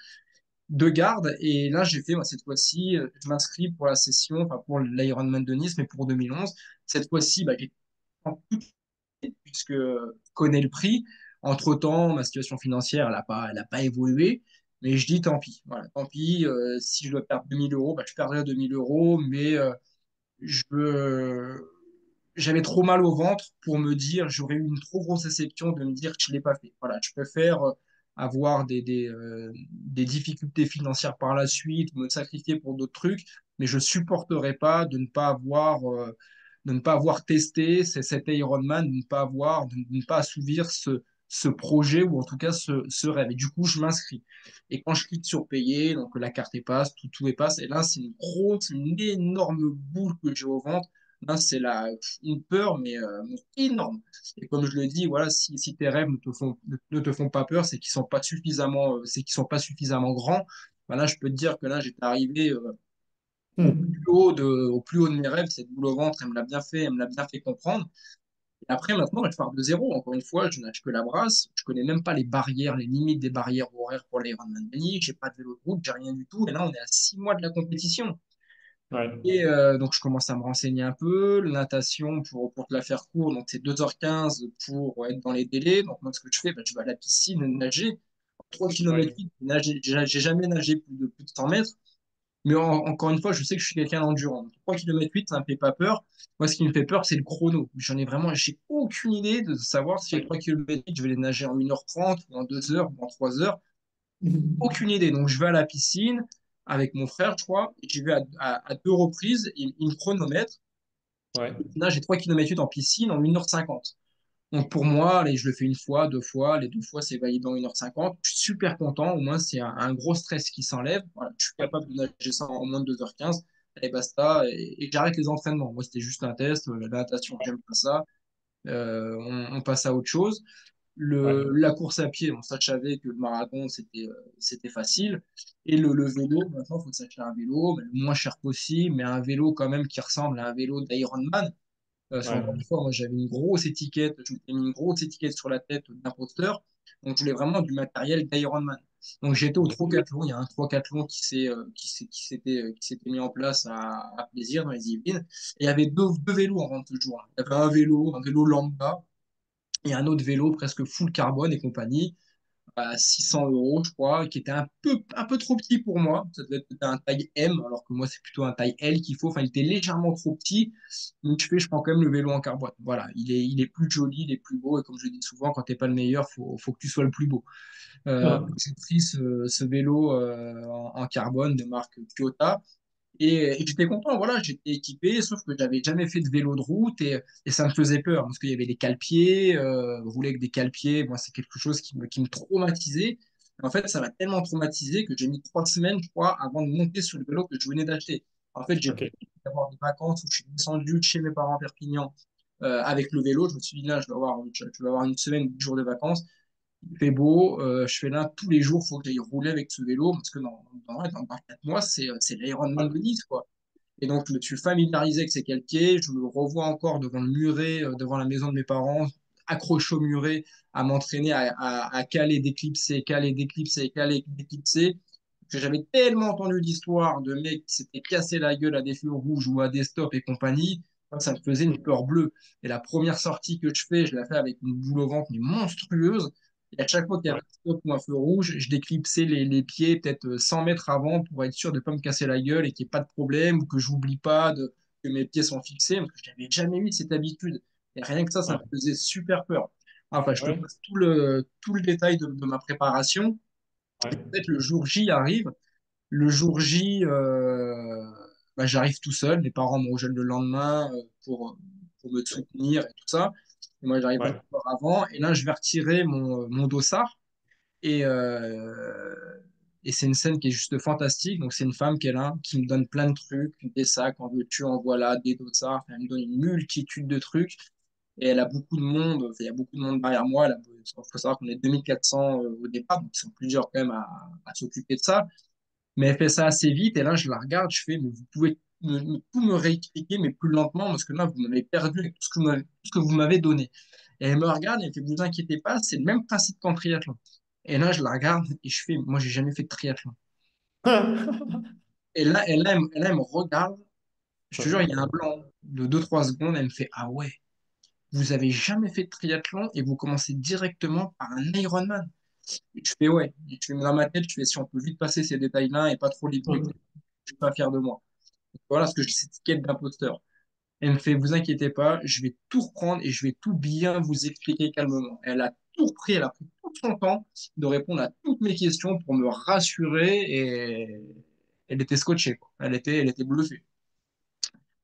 de garde. Et là, j'ai fait, moi, cette fois-ci, je m'inscris pour la session, enfin pour l'Ironman de Nice, mais pour 2011. Cette fois-ci, bah, j'ai en tout puisque je connais le prix. Entre-temps, ma situation financière, elle a pas évolué. Mais je dis tant pis. Voilà, tant pis. Si je dois perdre 2000 euros, bah, je perdrai 2000 euros. Mais je veux, j'avais trop mal au ventre pour me dire, j'aurais eu une trop grosse déception de me dire que je ne l'ai pas fait. Voilà, je préfère avoir des difficultés financières par la suite, me sacrifier pour d'autres trucs, mais je supporterais pas de ne pas avoir testé cet Ironman, de ne pas avoir, de ne pas assouvir ce projet ou en tout cas ce rêve. Et du coup, je m'inscris. Et quand je clique sur payer, donc la carte est passe, tout est passe, et là, c'est une énorme boule que j'ai au ventre. Là, une peur, mais énorme. Et comme je le dis, voilà, si tes rêves ne te font pas peur, c'est qu'ils sont pas suffisamment grands. Voilà, je peux te dire que là, j'étais arrivé Mhm. au plus haut de mes rêves. Cette boule au ventre, elle me l'a bien fait comprendre. Et après, maintenant, je pars de zéro. Encore une fois, je nage que la brasse. Je connais même pas les barrières, les limites des barrières horaires pour l'Ironman Munich. J'ai pas de vélo de route, j'ai rien du tout. Et là, on est à 6 mois de la compétition. Ouais. Et donc, je commence à me renseigner un peu. La natation, pour te la faire court, donc c'est 2h15 pour être dans les délais. Donc, moi, ce que je fais, bah, je vais à la piscine nager. 3 km Ouais. 8, j'ai jamais nagé plus de 100 mètres. Mais encore une fois, je sais que je suis quelqu'un d'endurant. Donc, 3 km 8, ça me fait pas peur. Moi, ce qui me fait peur, c'est le chrono. J'ai aucune idée de savoir si les Ouais. 3 km 8, je vais les nager en 1h30 ou en 2 heures ou en 3 heures. Mhm. Aucune idée. Donc, je vais à la piscine avec mon frère, je crois. J'y vais à deux reprises. Il me chronomètre. Ouais. Là, j'ai 3 km 8 en piscine en 1h50. Donc pour moi, allez, je le fais une fois, deux fois, les deux fois c'est validé en 1h50. Je suis super content, au moins c'est un gros stress qui s'enlève. Voilà, je suis capable de nager ça en moins de 2h15, et basta, et j'arrête les entraînements. Moi c'était juste un test, la natation, j'aime pas ça. On passe à autre chose. Ouais. La course à pied, bon, ça je savais que le marathon c'était facile. Et le vélo, maintenant il faut s'acheter un vélo, mais le moins cher possible, mais un vélo quand même qui ressemble à un vélo d'Ironman. Parce qu'encore une Ouais. fois, moi, j'avais une grosse étiquette, je m'étais mis une grosse étiquette sur la tête d'imposteur. Donc, je voulais vraiment du matériel d'Ironman. Donc, j'étais au Trocathlon. Il y a un Trocathlon qui s'était mis en place à Plaisir dans les Yvelines. Et il y avait deux vélos en vente ce jour-là. Il y avait un vélo lambda, et un autre vélo presque full carbone et compagnie à 600 euros, je crois, qui était un peu trop petit pour moi. Ça devait être peut-être un taille M, alors que moi, c'est plutôt un taille L qu'il faut. Enfin, il était légèrement trop petit. Donc, je prends quand même le vélo en carbone. Voilà, il est plus joli, il est plus beau. Et comme je dis souvent, quand t'es pas le meilleur, faut que tu sois le plus beau. Ah. J'ai pris ce vélo en carbone de marque Toyota. Et j'étais content, voilà, j'étais équipé, sauf que j'avais jamais fait de vélo de route et ça me faisait peur parce qu'il y avait des calpiers, rouler avec des calpiers, moi c'est quelque chose qui me traumatisait. En fait, ça m'a tellement traumatisé que j'ai mis 3 semaines, je crois, avant de monter sur le vélo que je venais d'acheter. En fait, j'ai Ok. avoir des vacances où je suis descendu de chez mes parents à Perpignan avec le vélo. Je me suis dit, là, je vais avoir une semaine, 10 jours de vacances. Il fait beau, je fais là tous les jours, il faut que j'aille rouler avec ce vélo parce que dans 4 mois, c'est l'Ironman de Nice, quoi. Et donc, je me suis familiarisé avec ces calquiers. Je me revois encore devant le muret, devant la maison de mes parents, accroché au muret, à m'entraîner à caler, déclipser, caler, déclipser, caler, déclipser. Parce que j'avais tellement entendu d'histoires de mecs qui s'étaient cassé la gueule à des feux rouges ou à des stops et compagnie. Moi, ça me faisait une peur bleue. Et la première sortie que je la fais avec une boule au ventre, mais monstrueuse. Et à chaque fois qu'il y avait Ouais, un stop ou un feu rouge, je déclipsais les pieds peut-être 100 mètres avant pour être sûr de ne pas me casser la gueule et qu'il n'y ait pas de problème ou que j'oublie pas que mes pieds sont fixés parce que je n'avais jamais eu cette habitude. Et rien que ça me ouais, faisait super peur. Enfin, je te ouais, passe tout le détail de ma préparation. ouais, En fait, le jour J arrive. Le jour J, bah, j'arrive tout seul. Mes parents me rejoignent le lendemain pour me soutenir et tout ça. Et moi, j'arrive un ouais, peu avant. Et là, je vais retirer mon dossard. Et, euh, et c'est une scène qui est juste fantastique. Donc, c'est une femme qui est là, qui me donne plein de trucs, des sacs, en veux-tu, en voilà, des dossards. Enfin, elle me donne une multitude de trucs. Et elle a beaucoup de monde. Enfin, il y a beaucoup de monde derrière moi. Il faut savoir qu'on est 2400 au départ. Donc, ils sont plusieurs quand même à s'occuper de ça. Mais elle fait ça assez vite. Et là, je la regarde. Je fais, mais vous pouvez tout me réexpliquer, mais plus lentement, parce que là, vous m'avez perdu avec tout ce que vous m'avez donné. Et elle me regarde et elle fait, vous inquiétez pas, c'est le même principe qu'en triathlon. Et là, je la regarde et je fais, moi, j'ai jamais fait de triathlon. Et là, elle me regarde. Je te jure, il y a un blanc de 2 3 secondes. Elle me fait, ah ouais, vous avez jamais fait de triathlon et vous commencez directement par un Ironman. Et je fais, ouais. Et je fais, dans ma tête, je fais, si on peut vite passer ces détails-là et pas trop les brûler, je suis pas fier de moi. Donc, voilà ce que j'ai cette quête d'imposteur. Elle me fait, vous inquiétez pas, je vais tout reprendre et je vais tout bien vous expliquer calmement. Elle a tout repris, elle a pris tout son temps de répondre à toutes mes questions pour me rassurer et elle était scotchée, quoi. Elle était bluffée.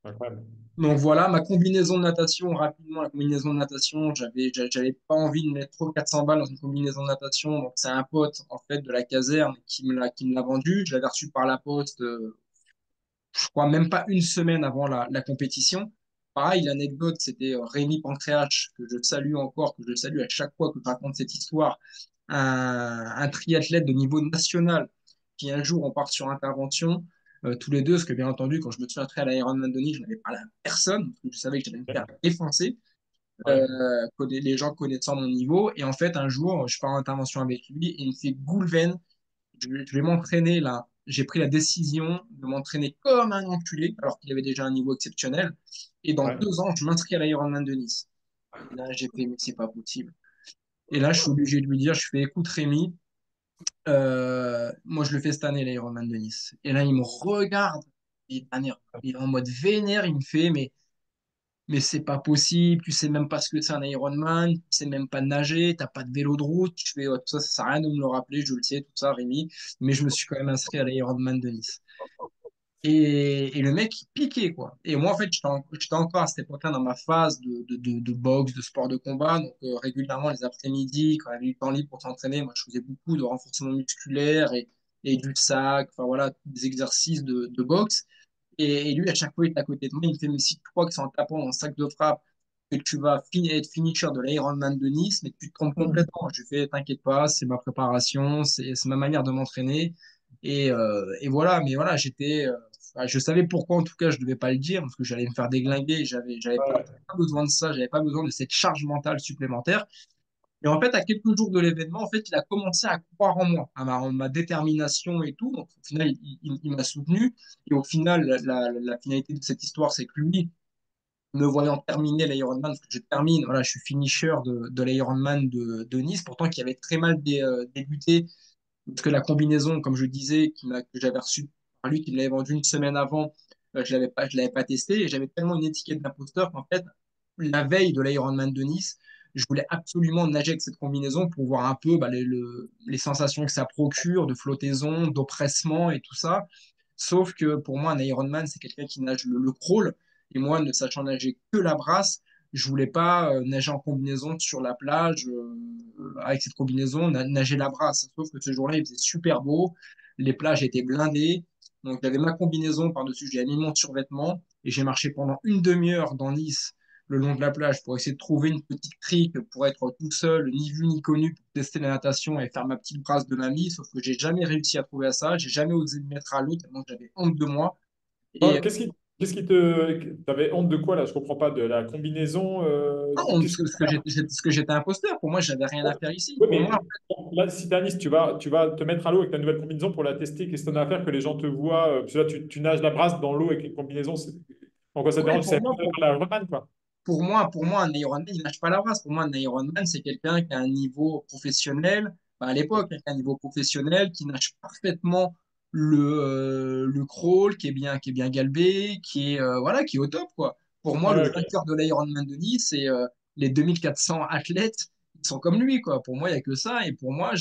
incroyable. Donc voilà, ma combinaison de natation, rapidement, la combinaison de natation, j'avais pas envie de mettre trop 400 balles dans une combinaison de natation. Donc c'est un pote, en fait, de la caserne qui me l'a vendu. Je l'avais reçu par la poste, je crois même pas une semaine avant la compétition. Pareil, l'anecdote, c'était Rémi Pancréache, que je salue encore, que je salue à chaque fois que je raconte cette histoire, un triathlète de niveau national, qui un jour, on part sur intervention, tous les deux, parce que bien entendu, quand je me suis inscrit à l'Ironman de Nice, je n'avais parlé à personne, parce que je savais que j'allais me faire Ok. défoncer, Ouais, les gens connaissant mon niveau. Et en fait, un jour, je pars en intervention avec lui, et il me fait Goulven, je vais m'entraîner là. J'ai pris la décision de m'entraîner comme un enculé, alors qu'il avait déjà un niveau exceptionnel. Et dans ouais. 2 ans, je m'inscris à l'Ironman de Nice. Et là, j'ai fait, mais c'est pas possible. Et là, je suis obligé de lui dire, je fais, écoute Rémi, moi je le fais cette année, l'Ironman de Nice. Et là, il me regarde, il est en mode vénère, il me fait, mais c'est pas possible, tu sais même pas ce que c'est un Ironman, tu sais même pas nager, t'as pas de vélo de route. Je fais, ouais, tout ça, ça sert à rien de me le rappeler, je le sais, tout ça, Rémi, mais je me suis quand même inscrit à l'Ironman de Nice. Et le mec, il piquait, quoi. Et moi, en fait, j'étais encore à cette époque-là dans ma phase de boxe, de sport de combat. Donc, régulièrement, les après-midi, quand j'avais du temps libre pour s'entraîner, moi, je faisais beaucoup de renforcement musculaire et du sac, enfin voilà, des exercices de boxe. Et lui, à chaque fois, il est à côté de moi, il me fait, mais si tu crois que c'est en tapant dans le sac de frappe que tu vas être finisher de l'Ironman de Nice, mais tu te trompes complètement. Je lui fais, t'inquiète pas, c'est ma préparation, c'est ma manière de m'entraîner. Et voilà, mais voilà, enfin, je savais pourquoi, en tout cas, je ne devais pas le dire, parce que j'allais me faire déglinguer, j'avais Ouais, pas besoin de ça, j'avais pas besoin de cette charge mentale supplémentaire. Et en fait, à quelques jours de l'événement, en fait, il a commencé à croire en moi, en ma détermination et tout. Donc, au final, il m'a soutenu. Et au final, la finalité de cette histoire, c'est que lui, me voyant terminer l'Ironman, parce que je termine, voilà, je suis finisher de l'Ironman de Nice, pourtant qui avait très mal débuté, parce que la combinaison, comme je disais, que j'avais reçue par lui, qui me l'avait vendue une semaine avant, je l'avais pas testé, et j'avais tellement une étiquette d'imposteur qu'en fait, la veille de l'Ironman de Nice, je voulais absolument nager avec cette combinaison pour voir un peu bah, les sensations que ça procure de flottaison, d'oppressement et tout ça. Sauf que pour moi, un Ironman, c'est quelqu'un qui nage le crawl. Et moi, ne sachant nager que la brasse, je voulais pas nager en combinaison sur la plage avec cette combinaison, nager la brasse. Sauf que ce jour-là, il faisait super beau, les plages étaient blindées. Donc, j'avais ma combinaison par-dessus, j'ai mis mon survêtement. et j'ai marché pendant une demi-heure dans Nice, le long de la plage, pour essayer de trouver une petite crique pour être tout seul, ni vu ni connu, pour tester la natation et faire ma petite brasse de mamie. Sauf que j'ai jamais réussi à trouver ça. J'ai jamais osé me mettre à l'eau tellement que j'avais honte de moi. Bon, Et qu'est-ce qui te. T'avais honte de quoi là? Je comprends pas. De la combinaison non, honte qu'est-ce que. parce que j'étais imposteur. Pour moi, j'avais rien à faire ici. Oui, Pour moi, mais bon, là, si t'es à Nice, tu vas te mettre à l'eau avec ta nouvelle combinaison pour la tester. Qu'est-ce que t'en as à faire que les gens te voient? Parce que là, tu nages la brasse dans l'eau avec une combinaison. En quoi ça te ouais, dérange? C'est pas la Ironman, quoi. pour moi, un Ironman, il nage pas la brasse. Pour moi, un Ironman, c'est quelqu'un qui a un niveau professionnel, bah, à l'époque, qui a un niveau professionnel, qui nage parfaitement le crawl, qui est bien galbé, voilà, qui est au top, quoi. Pour moi, le Ouais, ok. vainqueur de l'Ironman de Nice, c'est les 2400 athlètes qui sont comme lui, quoi. Pour moi, il n'y a que ça. Et pour moi,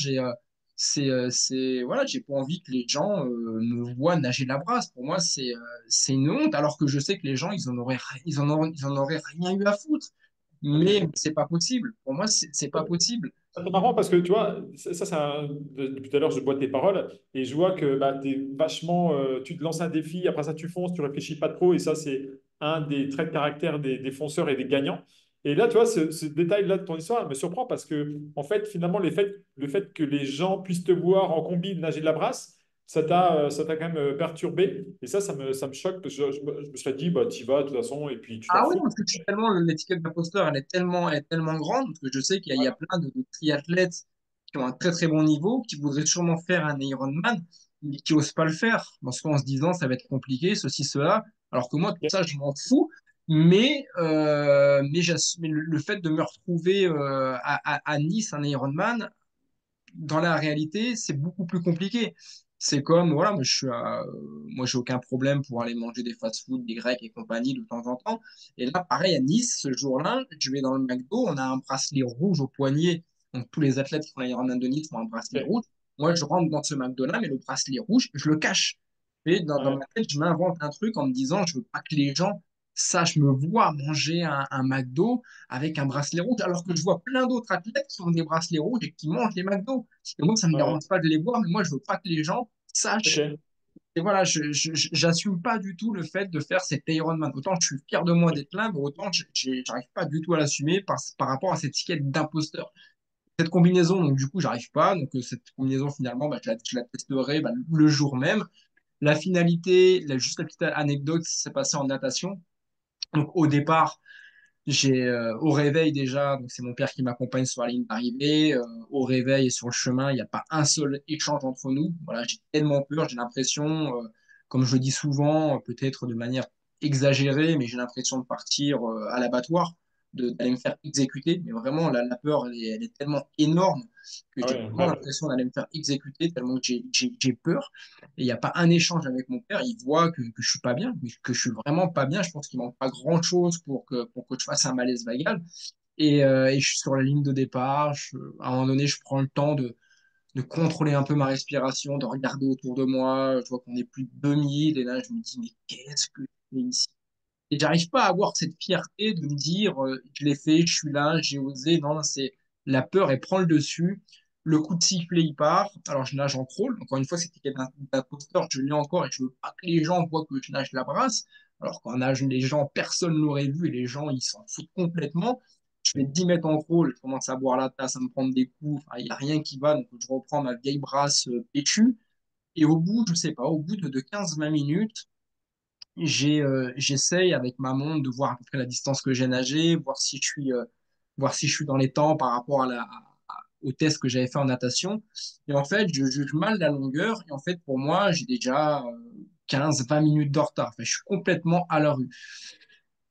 voilà, j'ai pas envie que les gens me voient nager la brasse. Pour moi, c'est une honte, alors que je sais que les gens, ils en auraient rien eu à foutre. Mais Ok. c'est pas possible. Pour moi, c'est pas possible. C'est marrant parce que tu vois, depuis tout à l'heure, je bois tes paroles et je vois que bah, t'es vachement, tu te lances un défi, après ça, tu fonces, tu réfléchis pas trop et ça, c'est un des traits de caractère des fonceurs et des gagnants. Et là, tu vois, ce détail-là de ton histoire me surprend parce que, en fait, finalement, le fait que les gens puissent te voir en combi nager de la brasse, ça t'a quand même perturbé. Et ça me choque parce que je me serais dit, bah, tu vas de toute façon et puis tu t'en Ah oui, fous. parce que je suis tellement, l'étiquette d'imposteur, elle est tellement grande, parce que je sais qu'il y a plein de triathlètes qui ont un très très bon niveau, qui voudraient sûrement faire un Ironman, mais qui n'osent pas le faire, parce qu'en se disant ça va être compliqué, ceci, cela, alors que moi, tout ça, je m'en fous, mais le fait de me retrouver à Nice, un Ironman, dans la réalité, c'est beaucoup plus compliqué. C'est comme, voilà, moi, j'ai aucun problème pour aller manger des fast-food, des grecs et compagnie de temps en temps. Et là, pareil, à Nice, ce jour-là, je vais dans le McDo, on a un bracelet rouge au poignet. Donc, tous les athlètes qui font l'Ironman de Nice ont un bracelet Ok. rouge. Moi, je rentre dans ce McDo-là, mais le bracelet rouge, je le cache. Et dans Ouais. ma tête, je m'invente un truc en me disant, je veux pas que les gens sachent me voir manger un McDo avec un bracelet rouge, alors que je vois plein d'autres athlètes qui ont des bracelets rouges et qui mangent les McDo. Et moi, ça me Ouais. dérange pas de les voir, mais moi, je veux pas que les gens sachent. Ok. Et voilà, j'assume pas du tout le fait de faire cet Ironman. Autant je suis fier de moi d'être là, mais autant j'arrive pas du tout à l'assumer par rapport à cette étiquette d'imposteur. Cette combinaison, donc du coup, j'arrive pas. Donc cette combinaison, finalement, bah, je la testerai bah, le jour même. La finalité, juste la petite anecdote, c'est passé en natation. Donc au départ, au réveil déjà, donc c'est mon père qui m'accompagne sur la ligne d'arrivée. Au réveil et sur le chemin, il n'y a pas un seul échange entre nous. Voilà, j'ai tellement peur, j'ai l'impression, comme je le dis souvent, peut-être de manière exagérée, mais j'ai l'impression de partir à l'abattoir, d'aller me faire exécuter. Mais vraiment, la peur, elle est tellement énorme que Ah j'ai ouais, vraiment bah, l'impression d'aller me faire exécuter tellement que j'ai peur. Et il n'y a pas un échange avec mon père. Il voit que je suis pas bien, que je suis vraiment pas bien. Je pense qu'il manque pas grand-chose pour que je fasse un malaise vagal. Et je suis sur la ligne de départ. À un moment donné, je prends le temps de contrôler un peu ma respiration, de regarder autour de moi. Je vois qu'on est plus de 2000. Et là, je me dis, mais qu'est-ce que je fais ici? Et j'arrive pas à avoir cette fierté de me dire, je l'ai fait, je suis là, j'ai osé. Non, c'est la peur, elle prend le dessus. Le coup de sifflet, il part. Alors, je nage en crawl. Encore une fois, c'était quelqu'un d'imposteur. Je l'ai encore et je veux pas que les gens voient que je nage la brasse. Alors qu'en nage, les gens, personne ne l'aurait vu et les gens, ils s'en foutent complètement. Je fais 10 mètres en crawl, je commence à boire la tasse, à me prendre des coups. Enfin, il n'y a rien qui va. Donc, je reprends ma vieille brasse pétue. Et au bout, je sais pas, au bout de 15-20 minutes, j'essaye avec ma montre de voir à peu près la distance que j'ai nagé, voir si je suis dans les temps par rapport au test que j'avais fait en natation. Et en fait, je juge mal la longueur. Et en fait, pour moi, j'ai déjà 15-20 minutes de retard. Enfin, je suis complètement à la rue.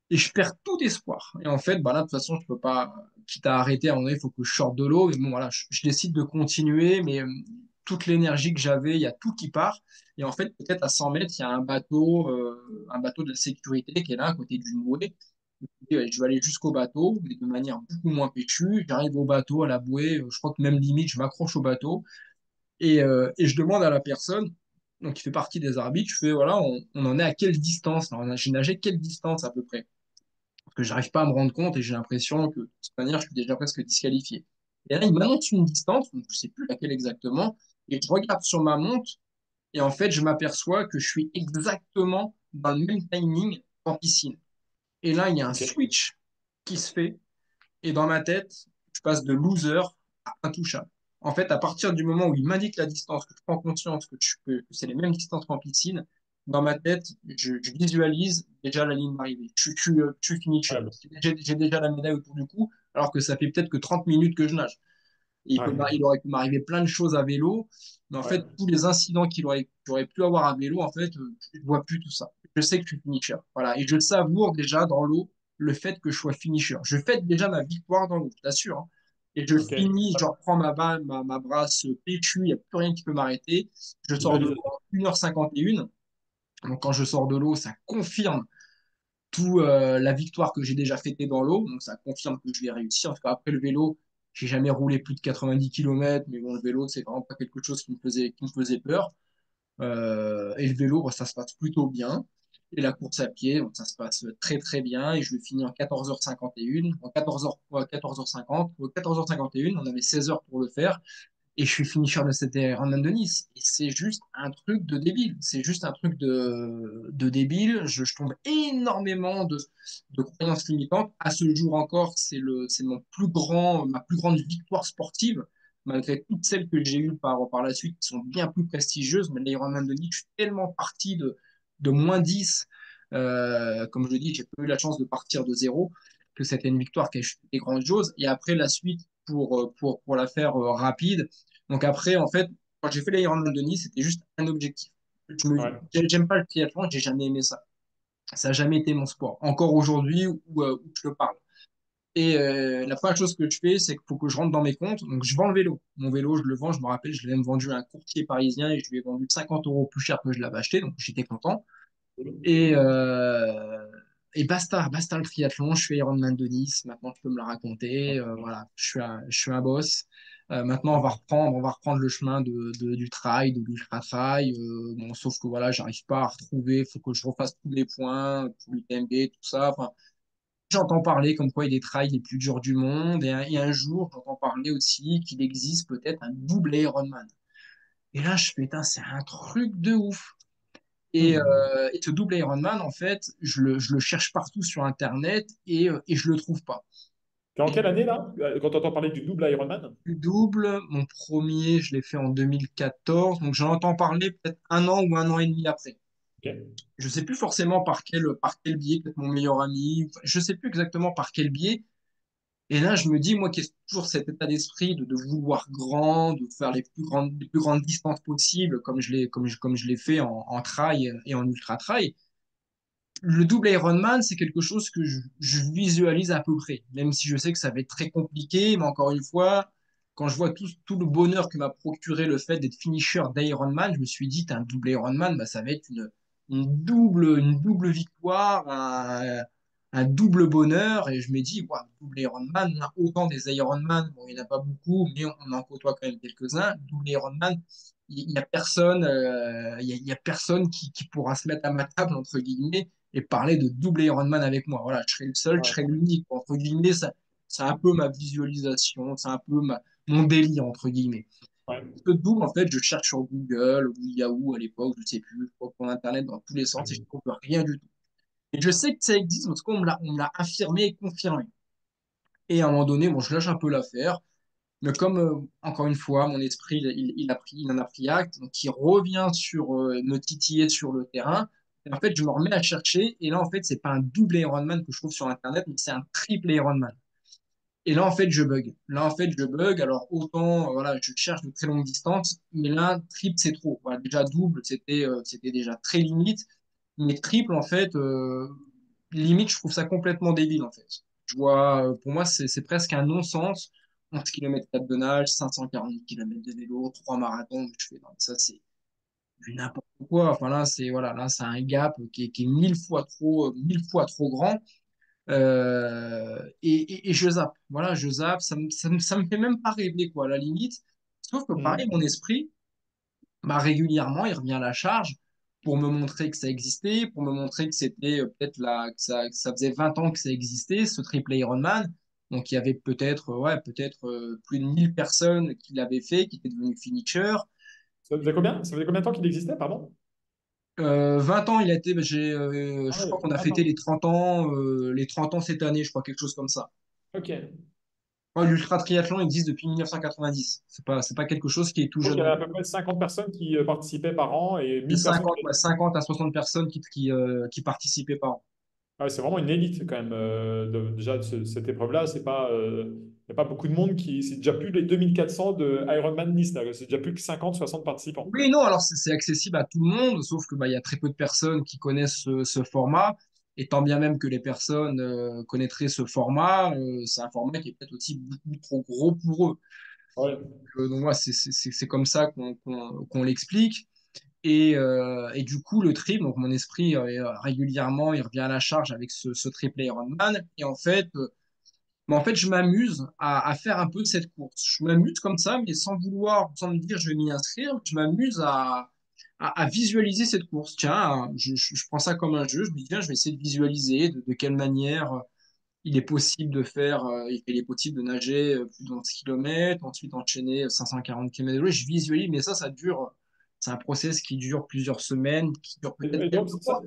Et je perds tout espoir. Et en fait, bah là, de toute façon, je peux pas, quitte à arrêter, à un moment donné, il faut que je sorte de l'eau. Mais bon, voilà, je décide de continuer, mais toute l'énergie que j'avais, il y a tout qui part. Et en fait, peut-être à 100 mètres, il y a un bateau de la sécurité qui est là, à côté d'une bouée. Et, je vais aller jusqu'au bateau, mais de manière beaucoup moins péchue. J'arrive au bateau, à la bouée, je crois que même limite, je m'accroche au bateau. Et je demande à la personne, donc qui fait partie des arbitres, je fais, voilà, on en est à quelle distance là? J'ai nagé quelle distance à peu près? Parce que j'arrive pas à me rendre compte et j'ai l'impression que de toute manière, je suis déjà presque disqualifié. Et là, il m'annonce une distance, donc je sais plus laquelle exactement, et je regarde sur ma montre et en fait, je m'aperçois que je suis exactement dans le même timing en piscine. Et là, il y a un Ok. switch qui se fait. Et dans ma tête, je passe de loser à intouchable. En fait, à partir du moment où il m'indique la distance, que je prends conscience que c'est les mêmes distances qu'en piscine, dans ma tête, je visualise déjà la ligne d'arrivée. Je suis finisher. Ouais, J'ai déjà la médaille autour du cou, alors que ça fait peut-être que 30 minutes que je nage. Et ouais, il aurait pu m'arriver plein de choses à vélo, mais en fait, ouais. tous les incidents j'aurais pu avoir à vélo, en fait, je ne vois plus tout ça. Je sais que je suis finisher. Voilà. Et je savoure déjà dans l'eau le fait que je sois finisher. Je fête déjà ma victoire dans l'eau, je t'assure, hein. Et je Ok. finis, je reprends ma brasse pétue, il n'y a plus rien qui peut m'arrêter. Je sors de l'eau Visualisation. en 1h51. Donc quand je sors de l'eau, ça confirme tout la victoire que j'ai déjà fêtée dans l'eau. Donc ça confirme que je vais réussir. En tout cas, après le vélo, j'ai jamais roulé plus de 90 km, mais bon, le vélo, c'est vraiment pas quelque chose qui me faisait peur. Et le vélo, bah, ça se passe plutôt bien. Et la course à pied, donc ça se passe très très bien. Et je le finis en 14h51, en 14h50, 14h51, on avait 16 heures pour le faire. Et je suis finisher de cet Ironman de Nice. Et c'est juste un truc de débile. C'est juste un truc de débile. Je tombe énormément de croyances limitantes. À ce jour encore, c'est ma plus grande victoire sportive, malgré toutes celles que j'ai eues par la suite, qui sont bien plus prestigieuses. Mais l'Ironman de Nice, je suis tellement parti de -10. Comme je le dis, j'ai pas eu la chance de partir de zéro, que c'était une victoire qui est grandiose. Et après, la suite, pour la faire rapide, donc après, en fait, quand j'ai fait l'Ironman de Nice, c'était juste un objectif. Ouais. J'aime pas le triathlon, j'ai jamais aimé ça. Ça n'a jamais été mon sport. Encore aujourd'hui où je le parle. Et la première chose que je fais, c'est qu'il faut que je rentre dans mes comptes. Donc je vends le vélo. Mon vélo, je le vends, je me rappelle, je l'ai même vendu à un courtier parisien et je lui ai vendu 50 euros plus cher que je l'avais acheté. Donc j'étais content. Et, euh, et basta le triathlon. Je suis Ironman de Nice. Maintenant, tu peux me la raconter. Voilà, je suis un boss. Maintenant, on va reprendre le chemin du trail, de l'ultra trail. Bon, sauf que voilà, j'arrive pas à retrouver. Il faut que je refasse tous les points pour l'UTMB, tout ça. Enfin, j'entends parler comme quoi il y a des trails les plus durs du monde. Et un jour, j'entends parler aussi qu'il existe peut-être un double Ironman. Et là, je fais, putain, c'est un truc de ouf. Hmm. Et ce double Ironman, en fait, je le cherche partout sur Internet et je le trouve pas. T'es en Et quelle année là? Quand tu entends parler du double Ironman? le double, mon premier, je l'ai fait en 2014, donc j'en entends parler peut-être un an ou un an et demi après. Ok. Je sais plus forcément par quel biais, peut-être mon meilleur ami, enfin, je sais plus exactement par quel biais. Et là, je me dis, moi qui ai toujours cet état d'esprit de vouloir grand, de faire les plus grandes distances possibles, comme je l'ai fait en trail et en ultra trail. Le double Ironman, c'est quelque chose que je visualise à peu près, même si je sais que ça va être très compliqué, mais encore une fois, quand je vois tout le bonheur que m'a procuré le fait d'être finisher d'Ironman, je me suis dit, un double Ironman, bah, ça va être une double victoire, un double bonheur, et je me dis, ouais, double Ironman, on a autant des Ironman, bon, il n'y en a pas beaucoup, mais on en côtoie quand même quelques-uns, double Ironman, il n'y a personne, il y a personne qui pourra se mettre à ma table, entre guillemets, et parler de double Ironman avec moi. Voilà, je serai le seul, je Ouais. serai l'unique. Entre guillemets, c'est un peu ma visualisation, c'est un peu mon délire, entre guillemets. Ouais. Ce double, en fait, je cherche sur Google ou Yahoo à l'époque, je ne sais plus, je crois pour Internet dans tous les sens et je ne trouve rien du tout. Et je sais que ça existe parce qu'on on me l'a affirmé et confirmé. Et à un moment donné, bon, je lâche un peu l'affaire. Mais comme, encore une fois, mon esprit, il en a pris acte, donc il revient me titiller sur le terrain. Et en fait, je me remets à chercher. Et là, en fait, c'est pas un double Ironman que je trouve sur Internet, mais c'est un triple Ironman. Et là, en fait, je bug. Là, en fait, je bug. Alors, autant, voilà, je cherche de très longues distances, mais là, triple, c'est trop. Voilà, déjà, double, c'était déjà très limite. Mais triple, en fait, limite, je trouve ça complètement débile, en fait. Pour moi, c'est presque un non-sens. 11 km de nage, 540 km de vélo, 3 marathons. Je fais, non, ça, c'est du n'importe quoi. Enfin, là, c'est un gap qui est 1000 fois trop grand. Et je zappe. Voilà, je zappe. Ça me fait même pas rêver, quoi, à la limite. Sauf que pareil, Hmm. mon esprit, bah, régulièrement, il revient à la charge pour me montrer que ça existait, pour me montrer que c'était peut-être là, que ça faisait 20 ans que ça existait, ce triple Ironman. Donc, il y avait peut-être plus de 1000 personnes qui l'avaient fait, qui étaient devenues finisher. Ça faisait combien de temps qu'il existait, pardon? 20 ans, il a été, bah, Ah je crois ouais, qu'on a fêté attends. les 30 ans cette année, je crois, quelque chose comme ça. Ok. Ouais, l'ultra triathlon existe depuis 1990. C'est pas quelque chose qui est tout Donc, il y jeune. avait à peu près 50 personnes qui participaient par an et C'est 1000 personnes 50, qui... ouais, 50 à 60 personnes qui participaient par an. Ah ouais, c'est vraiment une élite quand même. Déjà, cette épreuve-là, c'est pas, il n'y a pas beaucoup de monde qui... C'est déjà plus les 2400 de Ironman Nice, là. C'est déjà plus que 50-60 participants. Oui, non, alors c'est accessible à tout le monde, sauf que bah, il y a très peu de personnes qui connaissent ce format. Et tant bien même que les personnes connaîtraient ce format, c'est un format qui est peut-être aussi beaucoup trop gros pour eux. Ouais. Donc, moi, c'est comme ça qu'on l'explique. Et du coup, le trip, donc mon esprit régulièrement, il revient à la charge avec ce triple Ironman. Et en fait, je m'amuse à faire un peu de cette course. Je m'amuse comme ça, mais sans vouloir, sans me dire je vais m'y inscrire. Je m'amuse à visualiser cette course. Tiens, je prends ça comme un jeu. Je me dis, tiens, je vais essayer de visualiser de quelle manière il est possible de faire, il est possible de nager plus de 11 km, ensuite enchaîner 540 km. Je visualise, mais ça dure. C'est un process qui dure plusieurs semaines, qui dure peut-être Et donc, quelques mois.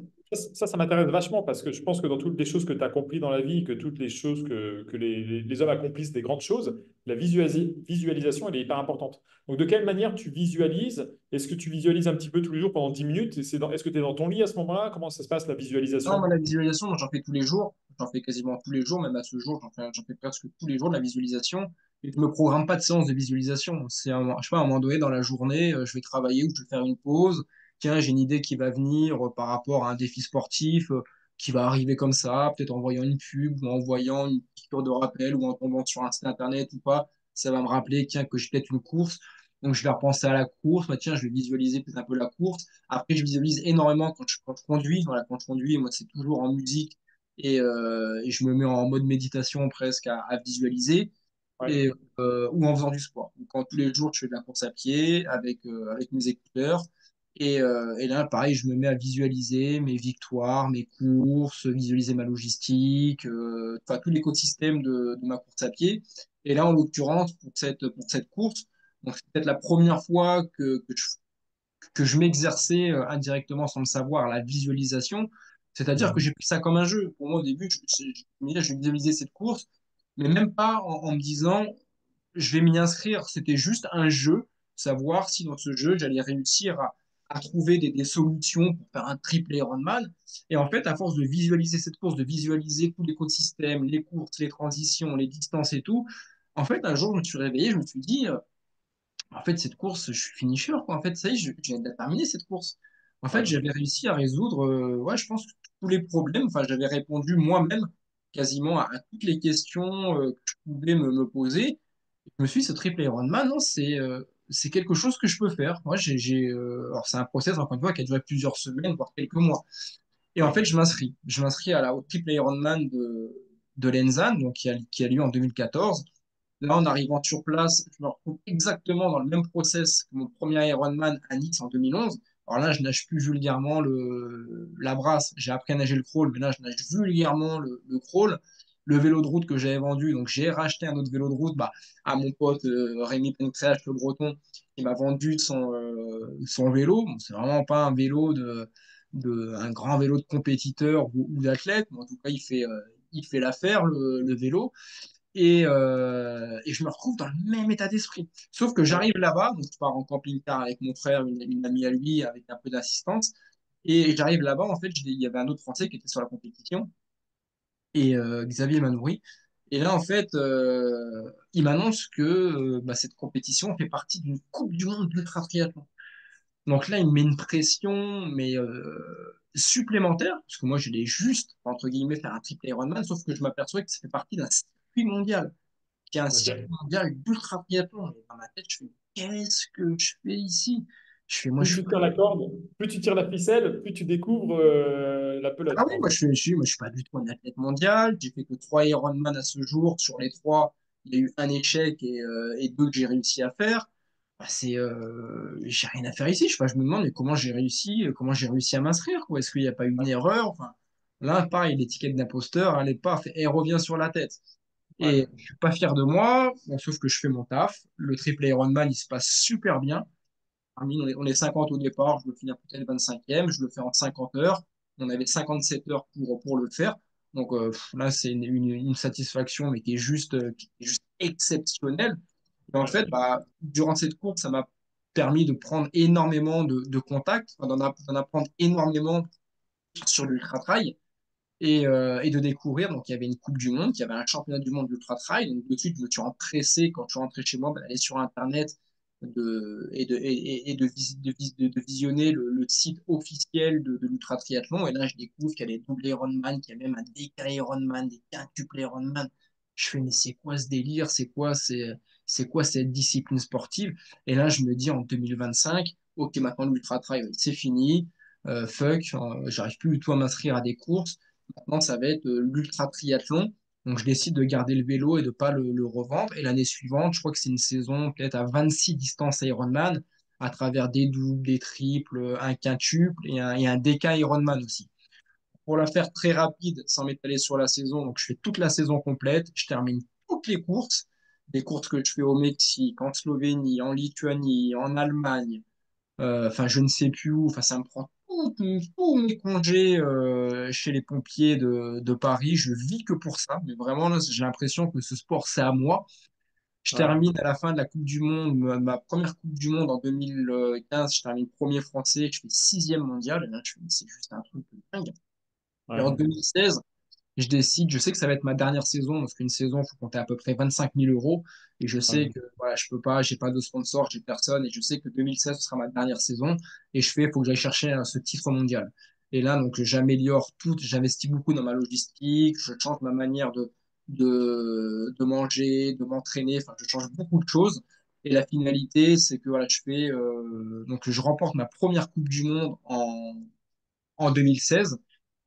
ça m'intéresse vachement parce que je pense que dans toutes les choses que tu as accomplis dans la vie, que toutes les choses que les hommes accomplissent, des grandes choses, la visualisation, elle est hyper importante. Donc, de quelle manière tu visualises? Est-ce que tu visualises un petit peu tous les jours pendant 10 minutes? Et est-ce que tu es dans ton lit à ce moment-là? Comment ça se passe, la Non, moi, visualisation? la visualisation, moi, j'en fais tous les jours. J'en fais quasiment tous les jours, même à ce jour, j'en fais presque tous les jours de la visualisation. Et je me programme pas de séance de visualisation. Je sais pas, à un moment donné, dans la journée, je vais travailler ou je vais faire une pause. Tiens, j'ai une idée qui va venir par rapport à un défi sportif qui va arriver comme ça, peut-être en voyant une pub ou en voyant une piqûre de rappel ou en tombant sur un site internet ou pas. Ça va me rappeler, tiens, que j'ai peut-être une course. Donc, je vais repenser à la course. Bah, tiens, je vais visualiser peut-être un peu la course. Après, je visualise énormément quand je conduis. Voilà, quand je conduis, moi, c'est toujours en musique et je me mets en mode méditation presque à visualiser Ouais. et, ou en faisant du sport. Donc, quand tous les jours, je fais de la course à pied avec mes écouteurs. Et là, pareil, je me mets à visualiser mes victoires, mes courses, visualiser ma logistique, enfin, tout l'écosystème de ma course à pied. Et là, en l'occurrence, pour cette course, donc c'est peut-être la première fois que je m'exerçais indirectement sans le savoir, la visualisation. C'est-à-dire que Mhm. j'ai pris ça comme un jeu. Pour moi, au début, me disais, je vais visualiser cette course, mais même pas en me disant, je vais m'y inscrire. C'était juste un jeu, savoir si dans ce jeu, j'allais réussir à trouver des solutions pour faire un triple Ironman. Et en fait, à force de visualiser cette course, de visualiser tout l'écosystème, les courses, les transitions, les distances et tout, en fait, un jour, je me suis réveillé, je me suis dit, en fait, cette course, je suis finisher, quoi. En fait, ça y est, je viens de la terminer, cette course. En fait, Ouais. j'avais réussi à résoudre, ouais, je pense, tous les problèmes. Enfin, j'avais répondu moi-même quasiment à toutes les questions que je pouvais me poser. Je me suis dit, ce triple Ironman, non, c'est quelque chose que je peux faire. Moi, alors, c'est un process, encore une fois, qui a duré plusieurs semaines, voire quelques mois. Et en Ouais. fait, je m'inscris. Je m'inscris au triple Ironman de Lenzane, donc qui a lieu en 2014. Là, en arrivant sur place, je me retrouve exactement dans le même process que mon premier Ironman à Nice en 2011. Alors là, je nage plus vulgairement la brasse. J'ai appris à nager le crawl, mais là, je nage vulgairement le crawl. Le vélo de route que j'avais vendu, donc j'ai racheté un autre vélo de route à mon pote Rémi Pencréache, le Breton, qui m'a vendu son vélo. Bon, c'est vraiment pas un vélo un grand vélo de compétiteur ou d'athlète, mais en tout cas, il fait l'affaire, le vélo et je me retrouve dans le même état d'esprit. Sauf que Ouais. j'arrive là-bas, donc je pars en camping-car avec mon frère, une amie à lui, avec un peu d'assistance. Et j'arrive là-bas, en fait, il y avait un autre Français qui était sur la compétition, Xavier Manoury. Et là, en fait, il m'annonce que bah, cette compétition fait partie d'une Coupe du Monde d'ultra triathlon. Donc là, il me met une pression, mais supplémentaire, parce que moi, je l'ai juste, entre guillemets, faire un triple Ironman, sauf que je m'aperçois que ça fait partie d'un circuit mondial qui est un circuit Ok. mondial d'ultra triathlon. Et dans ma tête, je fais, qu'est-ce que je fais ici? Je fais, moi, Plus je suis tu pas. tires la corde, plus tu tires la ficelle, plus tu découvres la Ah pelote, oui, quoi, en fait. moi, je suis pas du tout un athlète mondial. J'ai fait que 3 Ironman à ce jour. Sur les trois, il y a eu un échec et deux que j'ai réussi à faire. Bah, j'ai rien à faire ici. Je sais pas, je me demande mais comment j'ai réussi à m'inscrire, quoi. Est-ce qu'il n'y a pas eu une erreur? Enfin, là, pareil, l'étiquette d'imposteur, elle est pas, elle revient sur la tête. Et Ouais. je suis pas fier de moi, bon, sauf que je fais mon taf. Le triple Ironman, il se passe super bien. On est 50 au départ, je veux finir peut-être 25e, je le fais en 50 heures. On avait 57 heures pour le faire. Donc là, c'est une satisfaction, mais qui est juste exceptionnelle. Et en fait, Ouais. bah, durant cette course, ça m'a permis de prendre énormément de contacts, enfin, d'en apprendre énormément sur l'ultra trail et de découvrir. Donc, il y avait une Coupe du Monde, il y avait un championnat du monde d'ultra trail. Donc, de suite, je me suis empressé, quand je suis rentré chez moi, d'aller sur Internet et de visionner le site officiel de l'ultra triathlon. Et là, je découvre qu'il y a des double Ironman, qu'il y a même un DK Ironman, des quintuples Ironman. Je fais, mais c'est quoi ce délire? C'est quoi cette discipline sportive? Et là, je me dis en 2025, ok, maintenant l'ultra trail, c'est fini. Fuck, j'arrive plus du tout à m'inscrire à des courses. Maintenant, ça va être l'ultra triathlon. Donc, je décide de garder le vélo et de ne pas le revendre. Et l'année suivante, je crois que c'est une saison peut-être à 26 distances Ironman, à travers des doubles, des triples, un quintuple et un DK Ironman aussi. Pour la faire très rapide, sans m'étaler sur la saison, donc je fais toute la saison complète. Je termine toutes les courses, des courses que je fais au Mexique, en Slovénie, en Lituanie, en Allemagne, enfin, je ne sais plus où. Enfin, ça me prend tous mes congés chez les pompiers de Paris. Je vis que pour ça. Mais vraiment, là, j'ai l'impression que ce sport, c'est à moi. Je Ouais. termine à la fin de la Coupe du Monde, ma première Coupe du Monde en 2015. Je termine premier français. Je fais sixième mondial. Et là, c'est juste un truc de dingue. Et en Ouais. 2016, je décide, je sais que ça va être ma dernière saison, parce qu'une saison, il faut compter à peu près 25 000 euros. Et je sais Ouais. que voilà, je peux pas, j'ai pas de sponsor, j'ai personne. Et je sais que 2016, ce sera ma dernière saison. Et je fais, il faut que j'aille chercher ce titre mondial. Et là, donc, j'améliore tout, j'investis beaucoup dans ma logistique, je change ma manière de manger, de m'entraîner. Enfin, je change beaucoup de choses. Et la finalité, c'est que voilà, donc, je remporte ma première Coupe du Monde en 2016.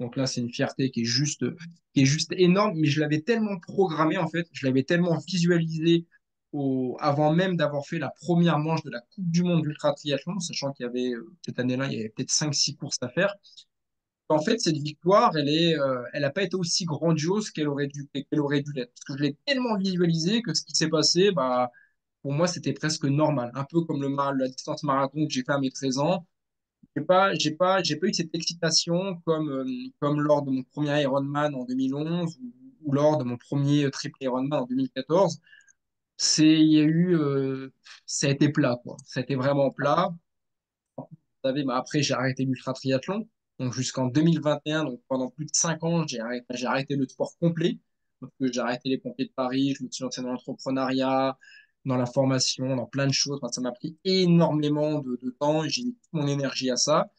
Donc là, c'est une fierté qui est juste énorme, mais je l'avais tellement programmé, en fait, je l'avais tellement visualisé avant même d'avoir fait la première manche de la Coupe du Monde d'ultra triathlon, sachant qu'il y avait, cette année-là, il y avait peut-être 5 6 courses à faire. En fait, cette victoire, elle n'a pas été aussi grandiose qu'elle aurait dû l'être. Parce que je l'ai tellement visualisé que ce qui s'est passé, bah, pour moi, c'était presque normal. Un peu comme la distance marathon que j'ai fait à mes 13 ans. J'ai pas eu cette excitation comme lors de mon premier Ironman en 2011 ou lors de mon premier triple Ironman en 2014. Il y a eu, ça a été plat, quoi. Ça a été vraiment plat. Vous savez, bah, après, j'ai arrêté l'ultra triathlon. Donc, jusqu'en 2021, donc pendant plus de 5 ans, j'ai arrêté le sport complet. Donc, j'ai arrêté les pompiers de Paris, je me suis lancé dans l'entrepreneuriat, dans la formation, dans plein de choses. Enfin, ça m'a pris énormément de temps et j'ai mis toute mon énergie à ça.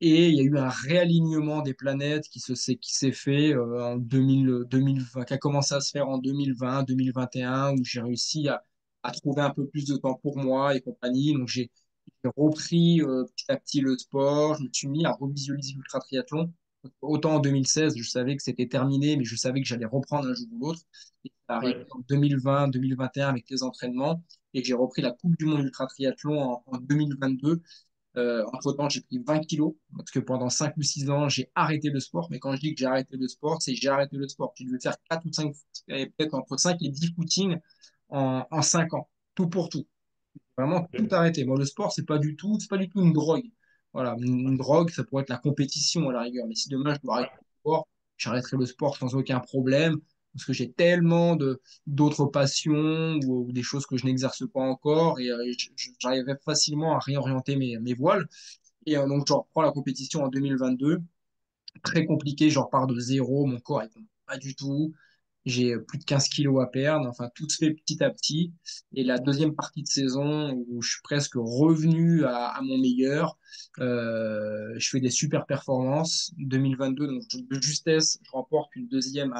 Et il y a eu un réalignement des planètes qui s'est fait en 2020, qui a commencé à se faire en 2020, 2021, où j'ai réussi à trouver un peu plus de temps pour moi et compagnie. Donc j'ai repris petit à petit le sport, je me suis mis à revisualiser l'ultra triathlon. Autant en 2016, je savais que c'était terminé, mais je savais que j'allais reprendre un jour ou l'autre. Et ça arrivé Ouais. en 2020, 2021 avec les entraînements. Et j'ai repris la Coupe du Monde ultra triathlon en 2022. Entre-temps, j'ai pris 20 kilos parce que pendant 5 ou 6 ans, j'ai arrêté le sport. Mais quand je dis que j'ai arrêté le sport, c'est que j'ai arrêté le sport. J'ai dû faire 4 ou 5, peut-être entre 5 et 10 footings en 5 ans. Tout pour tout. Vraiment tout Ok. arrêté. Moi, le sport, c'est pas du tout une drogue. Voilà, une drogue, ça pourrait être la compétition à la rigueur. Mais si demain je dois arrêter Ouais. le sport, j'arrêterai le sport sans aucun problème parce que j'ai tellement d'autres passions ou des choses que je n'exerce pas encore et j'arriverai facilement à réorienter mes voiles. Et donc, je reprends la compétition en 2022. Très compliqué, je repars de zéro, mon corps est pas du tout. J'ai plus de 15 kilos à perdre. Enfin, tout se fait petit à petit. Et la deuxième partie de saison où je suis presque revenu à mon meilleur, je fais des super performances. 2022, donc de justesse, je remporte une deuxième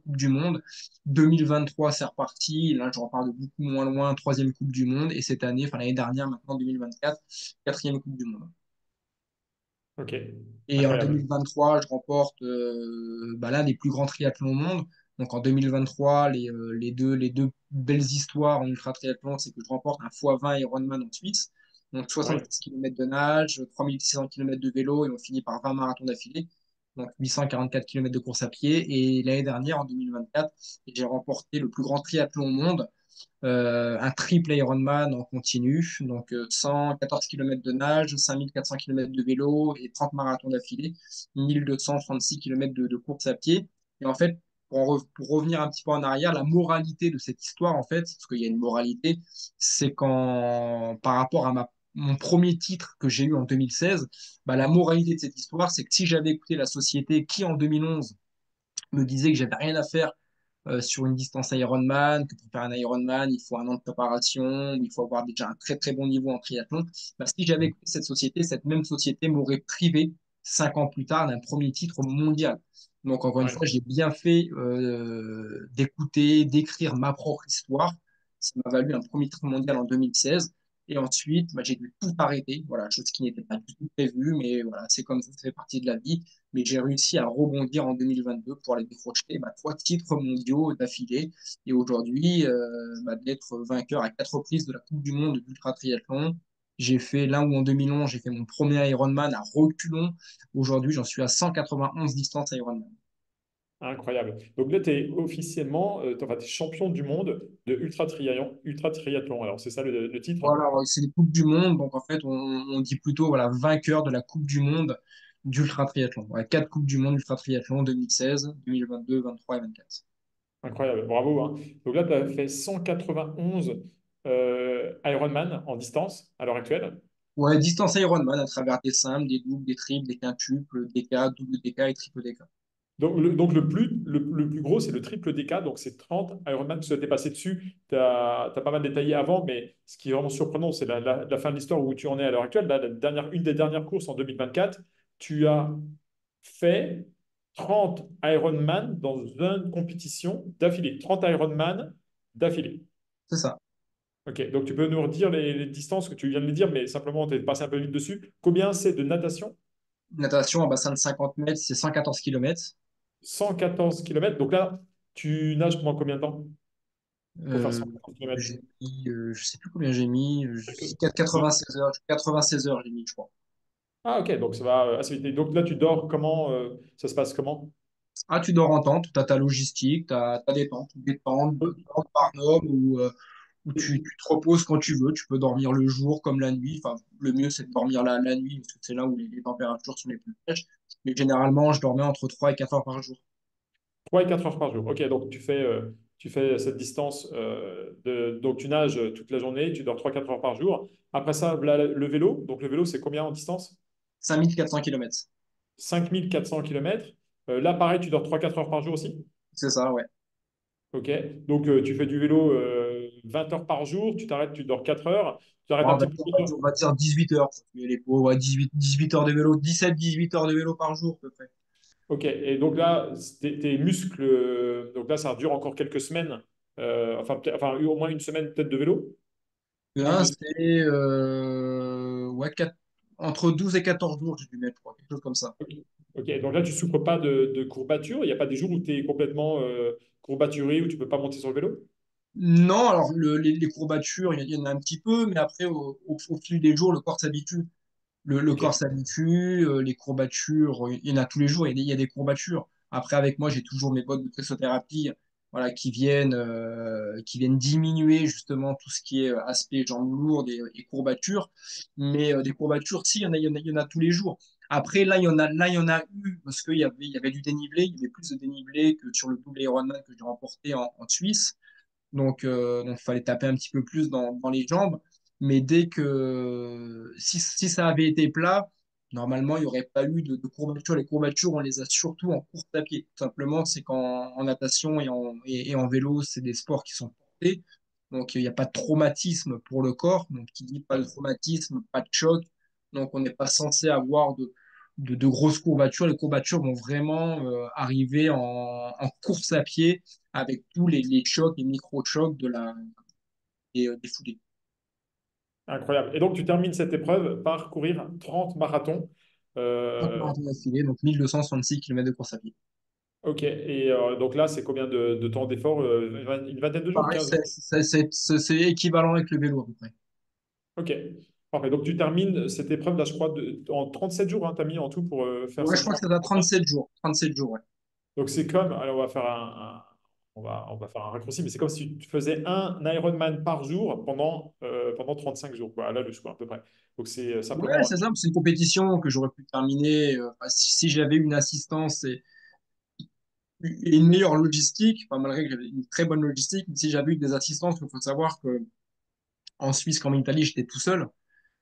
Coupe du Monde. 2023, c'est reparti. Là, je repars de beaucoup moins loin, troisième Coupe du Monde. Et cette année, enfin l'année dernière, maintenant 2024, quatrième Coupe du Monde. Ok. Et en Incroyable. 2023, je remporte bah, l'un des plus grands triathlons au monde. Donc en 2023, les deux belles histoires en ultra triathlon, c'est que je remporte un x20 Ironman en Suisse. Donc Ouais. 76 km de nage, 3600 km de vélo et on finit par 20 marathons d'affilée. Donc 844 km de course à pied. Et l'année dernière, en 2024, j'ai remporté le plus grand triathlon au monde. un triple Ironman en continu, donc 114 km de nage, 5400 km de vélo et 30 marathons d'affilée, 1236 km de course à pied. Et en fait, pour revenir un petit peu en arrière, la moralité de cette histoire, en fait, parce qu'il y a une moralité, c'est quand, par rapport à mon premier titre que j'ai eu en 2016, bah, la moralité de cette histoire, c'est que si j'avais écouté la société qui, en 2011, me disait que j'avais rien à faire sur une distance Ironman, que pour faire un Ironman, il faut un an de préparation, il faut avoir déjà un très très bon niveau en triathlon. Bah, si j'avais écouté cette société, cette même société m'aurait privé 5 ans plus tard d'un premier titre mondial. Donc encore une Ouais. fois, j'ai bien fait d'écouter, d'écrire ma propre histoire. Ça m'a valu un premier titre mondial en 2016. Et ensuite, bah, j'ai dû tout arrêter, voilà, chose qui n'était pas du tout prévue, mais voilà, c'est comme ça fait partie de la vie. Mais j'ai réussi à rebondir en 2022 pour aller décrocher bah, 3 titres mondiaux d'affilée. Et aujourd'hui, bah, d'être vainqueur à 4 reprises de la Coupe du Monde d'ultra triathlon. J'ai fait l'un où en 2011, j'ai fait mon premier Ironman à reculons. Aujourd'hui, j'en suis à 191 distances Ironman. Incroyable. Donc là, tu es officiellement enfin, t'es champion du monde de ultra triathlon. Alors, c'est ça le titre? Voilà, c'est les Coupes du Monde. Donc en fait, on dit plutôt voilà, vainqueur de la Coupe du Monde d'ultra triathlon. Ouais, 4 Coupes du Monde ultra triathlon 2016, 2022, 23 et 24. Incroyable, bravo, hein. Donc là, tu as fait 191 Ironman en distance à l'heure actuelle. Ouais, distance Ironman à travers des simples, des doubles, des triples, des quintuples, DK, double DK et triple DK. Donc le plus gros, c'est le triple DK, donc c'est 30 Ironman. Tu t'es passé dessus, tu as pas mal détaillé avant, mais ce qui est vraiment surprenant, c'est la fin de l'histoire où tu en es à l'heure actuelle. Là, une des dernières courses en 2024, tu as fait 30 Ironman dans une compétition d'affilée. 30 Ironman d'affilée. C'est ça. Ok, donc tu peux nous redire les distances que tu viens de les dire, mais simplement, tu es passé un peu vite dessus. Combien c'est de natation? Natation en bassin de 50 mètres, c'est 114 km. 114 kilomètres. Donc là, tu nages pendant combien de temps pour faire 114 kilomètres? J'ai mis, je sais plus combien j'ai mis, Ouais. 96 heures, 96 heures j'ai mis, je crois. Ah, ok, donc ça va assez vite. Et donc là, tu dors comment? Ça se passe comment? Ah, tu dors en tente, tu as ta logistique, tu as des tentes, tentes par homme où tu te reposes quand tu veux. Tu peux dormir le jour comme la nuit. Enfin, le mieux, c'est de dormir la nuit parce que c'est là où les températures sont les plus fraîches. Mais généralement, je dormais entre 3 et 4 heures par jour. 3 et 4 heures par jour. Ok, donc tu fais cette distance donc tu nages toute la journée, tu dors 3 4 heures par jour. Après ça, là, le vélo. Donc le vélo, c'est combien en distance? 5400 km. 5 400 kilomètres. Là, pareil, tu dors 3 4 heures par jour aussi. C'est ça, ouais. Ok, donc tu fais du vélo 20 heures par jour, tu t'arrêtes, tu dors 4 heures, tu t'arrêtes Bon, un petit peu plus tard. on va dire 18 heures. Les pauvres, ouais, 18 heures de vélo, 17-18 heures de vélo par jour, à peu près. Ok, et donc là, tes muscles, donc là, ça dure encore quelques semaines, enfin au moins une semaine peut-être de vélo. Moins Là, de... c'est ouais, entre 12 et 14 jours, j'ai dû mettre, je crois, quelque chose comme ça. Ok, ok, donc là, tu souffres pas de courbatures, il n'y a pas des jours où tu es complètement courbaturé, où tu peux pas monter sur le vélo? Non, alors les courbatures, il y en a un petit peu, mais après, au fil des jours, le corps s'habitue. Le Ok, corps s'habitue, les courbatures, il y en a tous les jours, il y a des courbatures. Après, avec moi, j'ai toujours mes bottes de pressothérapie, voilà, qui viennent diminuer justement tout ce qui est aspect jambes lourdes et courbatures. Mais des courbatures, si, il y en a tous les jours. Après, là, il y en a eu, parce qu'il y avait du dénivelé, il y avait plus de dénivelé que sur le double Ironman que j'ai remporté en Suisse. Donc, il fallait taper un petit peu plus dans les jambes. Mais dès que, si ça avait été plat, normalement, il n'y aurait pas eu de courbatures. Les courbatures, on les a surtout en course à pied. Tout simplement, c'est qu'en natation et en vélo, c'est des sports qui sont portés. Donc, il n'y a pas de traumatisme pour le corps. Donc, qui dit pas de ouais. traumatisme, pas de choc. Donc, on n'est pas censé avoir de grosses courbatures. Les courbatures vont vraiment arriver en course à pied avec tous les chocs et micro-chocs des foulées. Incroyable. Et donc, tu termines cette épreuve par courir 30 marathons. 30 Euh, marathons d'affilée, donc 1266 km de course à pied. ok, et donc là, c'est combien de temps d'effort? Une vingtaine de jours, Pareil, 15 jours? c'est équivalent avec le vélo à peu près. Ok, parfait. Donc tu termines cette épreuve là, je crois, en 37 jours, hein, tu as mis en tout pour faire Ouais, ces je crois que 30. c'est à 37 jours. 37 jours, ouais. Donc c'est comme, alors on va faire on va faire un raccourci, mais c'est comme si tu faisais un Ironman par jour pendant 35 jours, quoi, à la louche, quoi, à peu près. Donc c'est Ouais, simplement. c'est ça, c'est une compétition que j'aurais pu terminer enfin, si j'avais une assistance et une meilleure logistique, enfin, malgré que j'avais une très bonne logistique, mais si j'avais eu des assistances, il faut savoir que en Suisse comme en Italie, j'étais tout seul.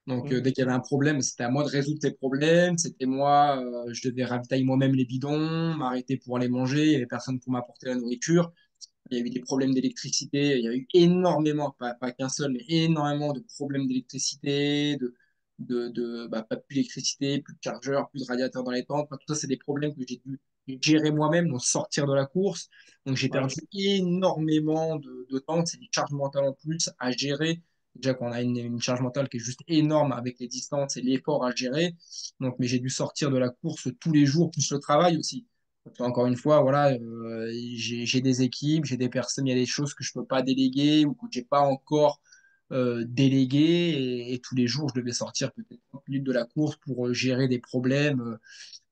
Donc, dès Hmm. qu'il y avait un problème, c'était à moi de résoudre ces problèmes. C'était moi, je devais ravitailler moi-même les bidons, m'arrêter pour aller manger. Il n'y avait personne pour m'apporter la nourriture. Il y a eu des problèmes d'électricité. Il y a eu énormément, pas qu'un seul, mais énormément de problèmes d'électricité, pas plus d'électricité, plus de chargeurs, plus de radiateurs dans les tentes. Enfin, tout ça, c'est des problèmes que j'ai dû gérer moi-même, donc sortir de la course. Donc, j'ai Ouais, perdu énormément de temps. C'est des charges mentales en plus à gérer. Déjà qu'on a une charge mentale qui est juste énorme avec les distances et l'effort à gérer. Donc, mais j'ai dû sortir de la course tous les jours, plus le travail aussi. Encore une fois, voilà, j'ai des équipes, j'ai des personnes, il y a des choses que je peux pas déléguer ou que j'ai pas encore déléguées et tous les jours, je devais sortir peut-être 30 minutes de la course pour gérer des problèmes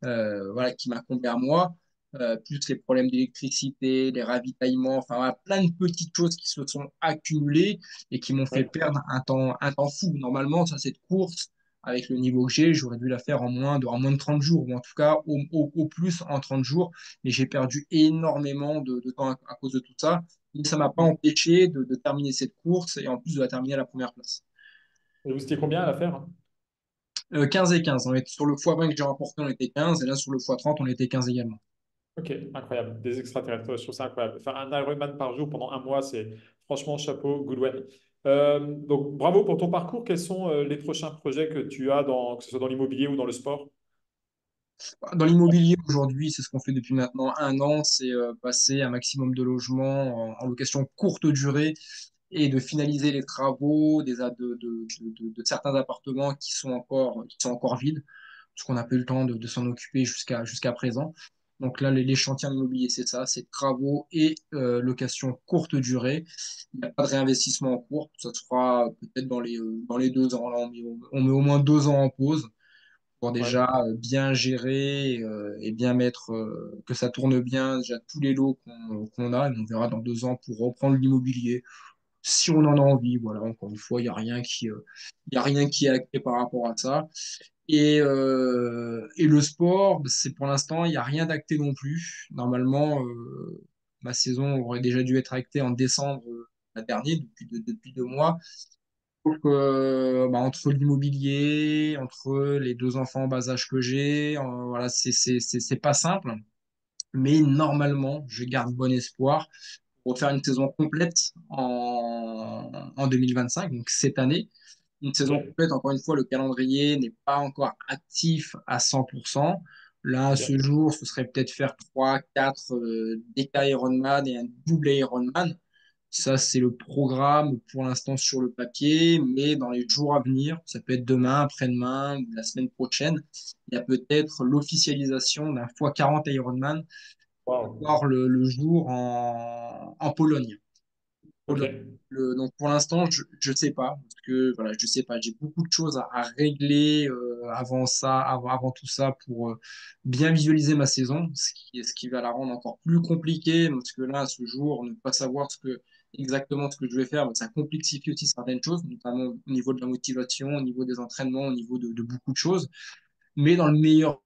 voilà, qui m'incombaient à moi, plus les problèmes d'électricité, les ravitaillements, enfin voilà, plein de petites choses qui se sont accumulées et qui m'ont fait ouais. perdre un temps fou. Normalement, ça, cette course, avec le niveau que j'ai, j'aurais dû la faire en moins de 30 jours, ou en tout cas au plus en 30 jours, mais j'ai perdu énormément de temps à cause de tout ça. Mais ça m'a pas empêché de terminer cette course et en plus de la terminer à la première place. Et vous étiez combien à la faire? 15 et 15. On était sur le x20 que j'ai remporté, on était 15, et là sur le x30, on était 15 également. Ok, incroyable. Des extraterrestres, ouais, je trouve ça incroyable. Faire un Ironman par jour pendant un mois, c'est franchement chapeau, good one. Donc bravo pour ton parcours. Quels sont les prochains projets que tu as que ce soit dans l'immobilier ou dans le sport? Dans l'immobilier aujourd'hui, c'est ce qu'on fait depuis maintenant un an, c'est passer un maximum de logements en location courte durée et de finaliser les travaux de certains appartements qui sont encore vides, parce qu'on n'a pas eu le temps de s'en occuper jusqu'à présent. Donc là, les chantiers immobiliers, c'est ça, c'est travaux et location courte durée. Il n'y a pas de réinvestissement en cours, ça se fera peut-être dans les 2 ans. Là, on met au moins 2 ans en pause pour Ouais, déjà bien gérer et bien mettre que ça tourne bien déjà tous les lots qu'on a. Et on verra dans 2 ans pour reprendre l'immobilier si on en a envie. Voilà, encore une fois, il y a rien qui est acté par rapport à ça. Et le sport, bah, c'est pour l'instant, il n'y a rien d'acté non plus. Normalement, ma saison aurait déjà dû être actée en décembre la dernière, depuis 2 mois. Sauf que, bah, entre l'immobilier, entre les 2 enfants en bas âge que j'ai, voilà, c'est pas simple. Mais normalement, je garde bon espoir pour faire une saison complète en 2025, donc cette année. Une saison ok, complète, encore une fois, le calendrier n'est pas encore actif à 100%. Là, à ce ok. jour, ce serait peut-être faire 3, 4 DK Ironman et un double Ironman. Ça, c'est le programme pour l'instant sur le papier, mais dans les jours à venir, ça peut être demain, après-demain ou la semaine prochaine, il y a peut-être l'officialisation d'un x40 Ironman pour Wow. voir le jour en Pologne. Ok, Donc pour l'instant, je sais pas parce que voilà, je sais pas. J'ai beaucoup de choses à régler avant ça, avant tout ça pour bien visualiser ma saison, ce qui va la rendre encore plus compliquée parce que là, à ce jour, ne pas savoir exactement ce que je vais faire, ça complexifie aussi certaines choses, notamment au niveau de la motivation, au niveau des entraînements, au niveau de beaucoup de choses. Mais dans le meilleur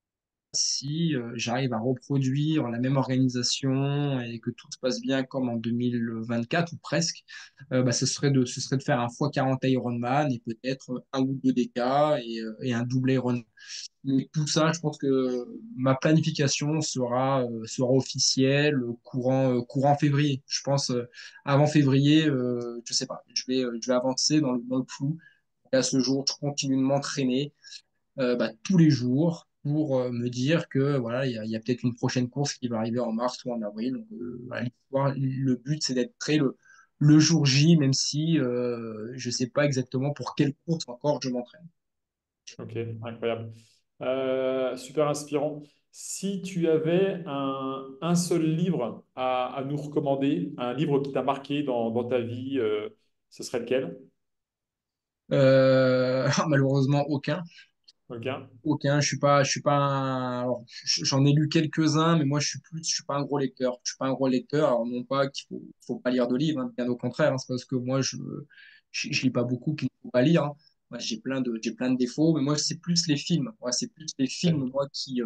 si j'arrive à reproduire la même organisation et que tout se passe bien comme en 2024 ou presque, bah, ce serait de faire un x40 Ironman et peut-être un ou deux DK et un double Ironman. Mais tout ça, je pense que ma planification sera officielle courant février. Je pense avant février, je sais pas, je vais avancer dans le flou. Et à ce jour, je continue de m'entraîner tous les jours pour me dire que voilà, il y a peut-être une prochaine course qui va arriver en mars ou en avril. Donc, voilà, le but, c'est d'être prêt le jour J, même si je ne sais pas exactement pour quelle course encore je m'entraîne. ok, incroyable. Super inspirant. Si tu avais un seul livre à nous recommander, un livre qui t'a marqué dans ta vie, ce serait lequel? Malheureusement, aucun. Ok. Aucun, je suis pas alors, j'en ai lu quelques-uns, mais moi, je suis pas un gros lecteur. Je suis pas un gros lecteur. Alors, non pas faut pas lire de livres, hein, bien au contraire, hein, c'est parce que moi, je lis pas beaucoup qu'il ne faut pas lire, hein. Moi, j'ai plein de défauts, mais moi, c'est plus les films. Ouais, c'est plus les films, moi, qui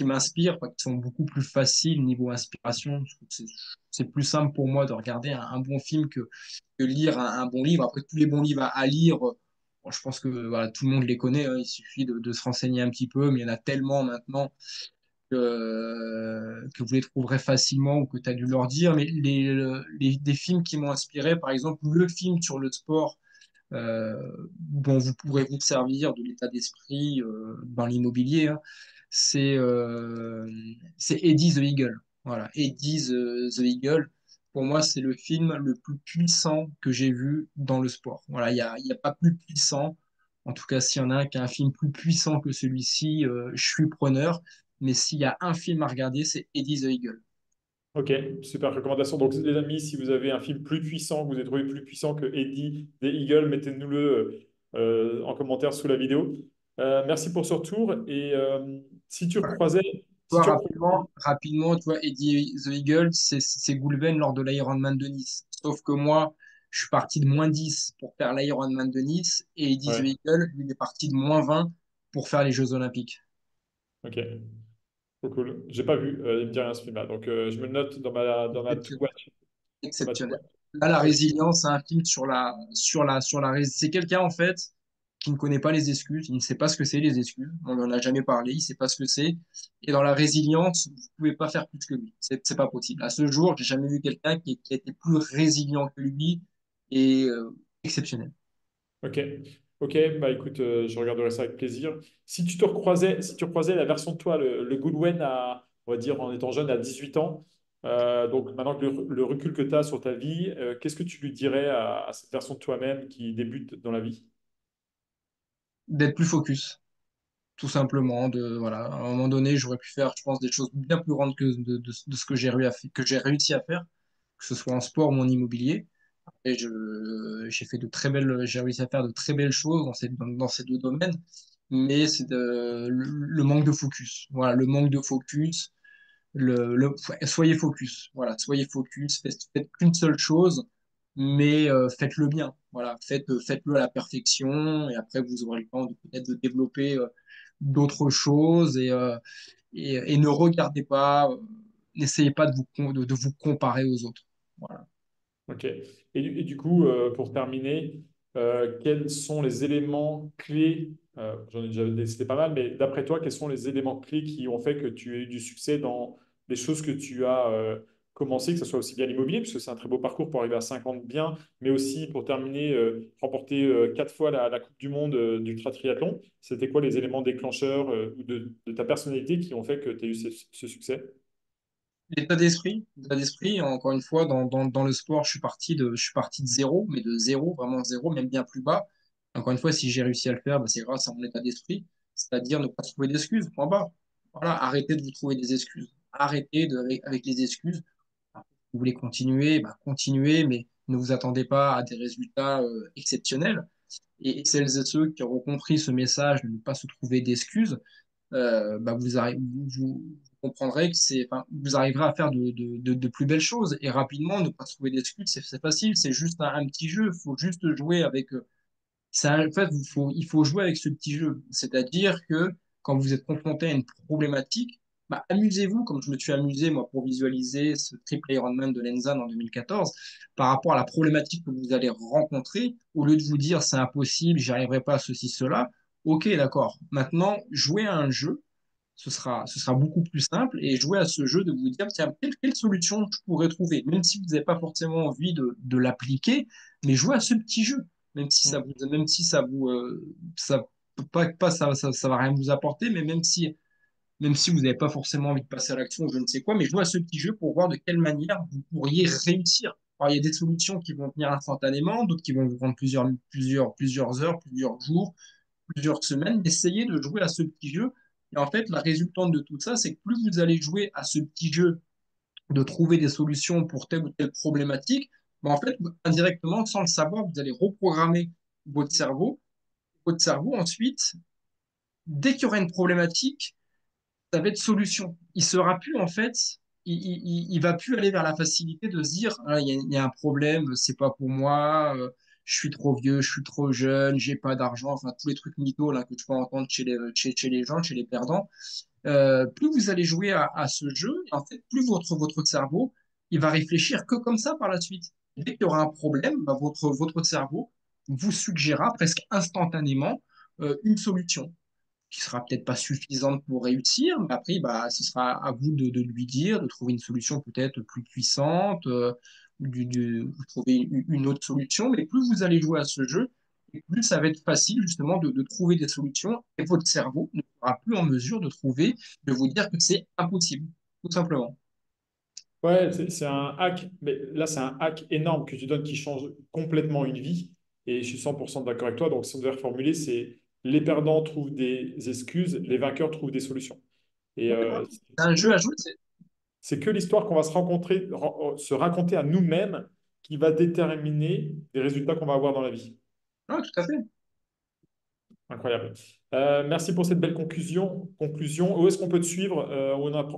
m'inspirent, quoi, qui sont beaucoup plus faciles niveau inspiration. Je trouve que c'est plus simple pour moi de regarder un bon film que lire un bon livre. Après, tous les bons livres à lire, bon, je pense que voilà, tout le monde les connaît, hein. Il suffit de se renseigner un petit peu, mais il y en a tellement maintenant que vous les trouverez facilement ou que tu as dû leur dire. Mais des films qui m'ont inspiré, par exemple, le film sur le sport dont vous pourrez vous servir de l'état d'esprit dans l'immobilier, hein, c'est Eddie the Eagle. Voilà, Eddie the Eagle. Pour moi, c'est le film le plus puissant que j'ai vu dans le sport. Voilà, il y a pas plus puissant. En tout cas, s'il y en a un qui a un film plus puissant que celui-ci, je suis preneur. Mais s'il y a un film à regarder, c'est Eddie the Eagle. Ok, super recommandation. Donc, les amis, si vous avez un film plus puissant, que vous avez trouvé plus puissant que Eddie des Eagles, mettez-nous-le en commentaire sous la vidéo. Merci pour ce retour. Et si tu recroisais, si Toi, tu recroisais, rapidement, tu vois, Eddie the Eagle, c'est Goulven lors de l'Ironman de Nice. Sauf que moi, je suis parti de -10 pour faire l'Ironman de Nice et Eddie the ouais, Eagle, lui, il est parti de -20 pour faire les Jeux Olympiques. ok, trop cool. J'ai pas vu, il me dit rien ce film-là. Donc, je me le note dans ma to Exceptionnel. watch. Dans ma to Exceptionnel. watch. Là, la Ok. résilience, c'est un film c'est quelqu'un, en fait, qui ne connaît pas les excuses. Il ne sait pas ce que c'est, les excuses. On n'en a jamais parlé. Il ne sait pas ce que c'est. Et dans la résilience, vous ne pouvez pas faire plus que lui. C'est pas possible. À ce jour, j'ai jamais vu quelqu'un qui a été plus résilient que lui et exceptionnel. Ok, ok, bah écoute, je regarderai ça avec plaisir. Si tu recroisais la version de toi, le Goodwin on va dire en étant jeune à 18 ans, donc maintenant que le recul que tu as sur ta vie, qu'est-ce que tu lui dirais à cette version de toi-même qui débute dans la vie? D'être plus focus, tout simplement. Voilà, à un moment donné, j'aurais pu faire, je pense, des choses bien plus grandes que de ce que j'ai réussi à faire, que ce soit en sport ou en immobilier. Et j'ai réussi à faire de très belles choses dans ces deux domaines, mais le manque de focus. Voilà, le manque de focus, soyez focus. Voilà, soyez focus, faites qu'une seule chose, mais faites-le bien. Voilà, faites-le à la perfection, et après vous aurez le temps de peut-être de développer d'autres choses et ne regardez pas, n'essayez pas de vous comparer aux autres. Voilà. Ok. Et du coup, pour terminer, quels sont les éléments clés, j'en ai déjà décidé pas mal, mais d'après toi, quels sont les éléments clés qui ont fait que tu as eu du succès dans les choses que tu as commencé, que ce soit aussi bien l'immobilier, puisque c'est un très beau parcours pour arriver à 50 biens, mais aussi pour terminer, remporter 4 fois la Coupe du Monde d'ultra triathlon. C'était quoi les éléments déclencheurs ou de ta personnalité qui ont fait que tu as eu ce succès? L'état d'esprit, encore une fois, dans le sport, je suis parti de zéro, mais de zéro, vraiment zéro, même bien plus bas. Encore une fois, si j'ai réussi à le faire, bah, c'est grâce à mon état d'esprit, c'est-à-dire ne pas trouver d'excuses, point barre. Voilà, arrêtez de vous trouver des excuses. Avec les excuses. Vous voulez continuer, bah, continuez, mais ne vous attendez pas à des résultats exceptionnels. Et celles et ceux qui auront compris ce message de ne pas se trouver d'excuses, bah vous comprendrez que enfin, vous arriverez à faire de plus belles choses. Et rapidement, ne pas trouver d'excuses, c'est facile, c'est juste un petit jeu. Il faut juste jouer avec. En fait, il faut jouer avec ce petit jeu. C'est-à-dire que quand vous êtes confronté à une problématique, bah, amusez-vous, comme je me suis amusé moi pour visualiser ce triple Ironman de Lenzan en 2014, par rapport à la problématique que vous allez rencontrer, au lieu de vous dire c'est impossible, j'y arriverai pas, ceci, cela. Ok, d'accord. Maintenant, jouez à un jeu, ce sera beaucoup plus simple et jouer à ce jeu de vous dire, tiens, quelle solution je pourrais trouver, même si vous n'avez pas forcément envie de l'appliquer, mais jouez à ce petit jeu, même si ça, ça va rien vous apporter, mais même si vous n'avez pas forcément envie de passer à l'action ou je ne sais quoi, mais jouez à ce petit jeu pour voir de quelle manière vous pourriez réussir. Alors, il y a des solutions qui vont venir instantanément, d'autres qui vont vous prendre plusieurs heures, plusieurs jours, plusieurs semaines, d'essayer de jouer à ce petit jeu. Et en fait, la résultante de tout ça, c'est que plus vous allez jouer à ce petit jeu de trouver des solutions pour telle ou telle problématique, ben en fait, indirectement, sans le savoir, vous allez reprogrammer votre cerveau votre cerveau, ensuite, dès qu'il y aura une problématique, ça va être solution. Il sera plus, en fait, il va plus aller vers la facilité de se dire, ah, il y a un problème, c'est pas pour moi, je suis trop vieux, je suis trop jeune, j'ai pas d'argent, enfin, tous les trucs mythos là, que tu peux entendre chez les gens, chez les perdants. Plus vous allez jouer à ce jeu, et en fait, plus votre cerveau, il va réfléchir que comme ça par la suite. Dès qu'il y aura un problème, bah, votre cerveau vous suggérera presque instantanément une solution qui sera peut-être pas suffisante pour réussir, mais après, bah, ce sera à vous de lui dire, de trouver une solution peut-être plus puissante, ou de trouver une autre solution. Mais plus vous allez jouer à ce jeu, et plus ça va être facile justement de trouver des solutions, et votre cerveau ne sera plus en mesure de trouver, de vous dire que c'est impossible, tout simplement. Ouais, c'est un hack, mais là, c'est un hack énorme que tu donnes qui change complètement une vie. Et je suis 100% d'accord avec toi. Donc, si on devait reformuler, c'est les perdants trouvent des excuses, les vainqueurs trouvent des solutions. Et Ouais, voilà. C'est c'est un que, jeu à jouer, c'est que l'histoire qu'on va se raconter à nous-mêmes qui va déterminer les résultats qu'on va avoir dans la vie. ouais, tout à fait. Incroyable. Merci pour cette belle conclusion. Où est-ce qu'on peut te suivre,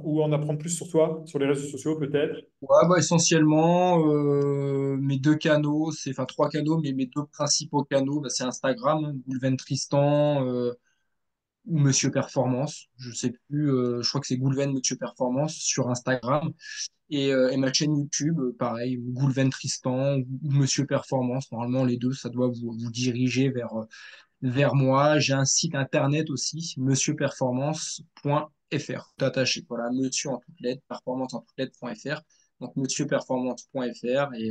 ou en apprendre plus sur toi, sur les réseaux sociaux peut-être? Ouais, bah, essentiellement, mes deux canaux, enfin trois canaux, mais mes deux principaux canaux, bah, c'est Instagram, hein, Goulven Tristan ou Monsieur Performance. Je sais plus, je crois que c'est Goulven Monsieur Performance sur Instagram. Et ma chaîne YouTube, pareil, Goulven Tristan ou Monsieur Performance. Normalement, les deux, ça doit vous diriger vers moi. J'ai un site internet aussi, monsieurperformance.fr. Tout attaché. Voilà, monsieur en toutes lettres, performance en toutes lettres.fr. Donc, monsieurperformance.fr. Et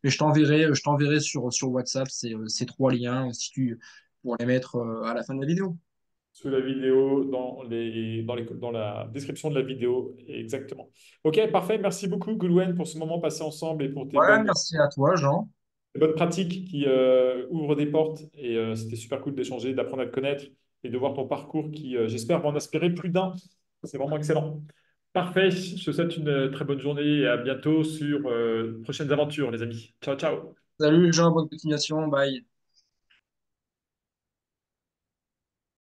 je t'enverrai sur WhatsApp ces trois liens si tu, pour les mettre à la fin de la vidéo. Sous la vidéo, dans la description de la vidéo, exactement. Ok, parfait. Merci beaucoup, Goulwen, pour ce moment passé ensemble et pour Ouais, merci à toi, Jean. tes bonnes pratiques qui ouvrent des portes. Et c'était super cool d'échanger, d'apprendre à te connaître et de voir ton parcours qui, j'espère, va en inspirer plus d'un. C'est vraiment excellent. Parfait. Je te souhaite une très bonne journée et à bientôt sur prochaines aventures, les amis. Ciao, ciao. Salut, Jean, bonne continuation. Bye.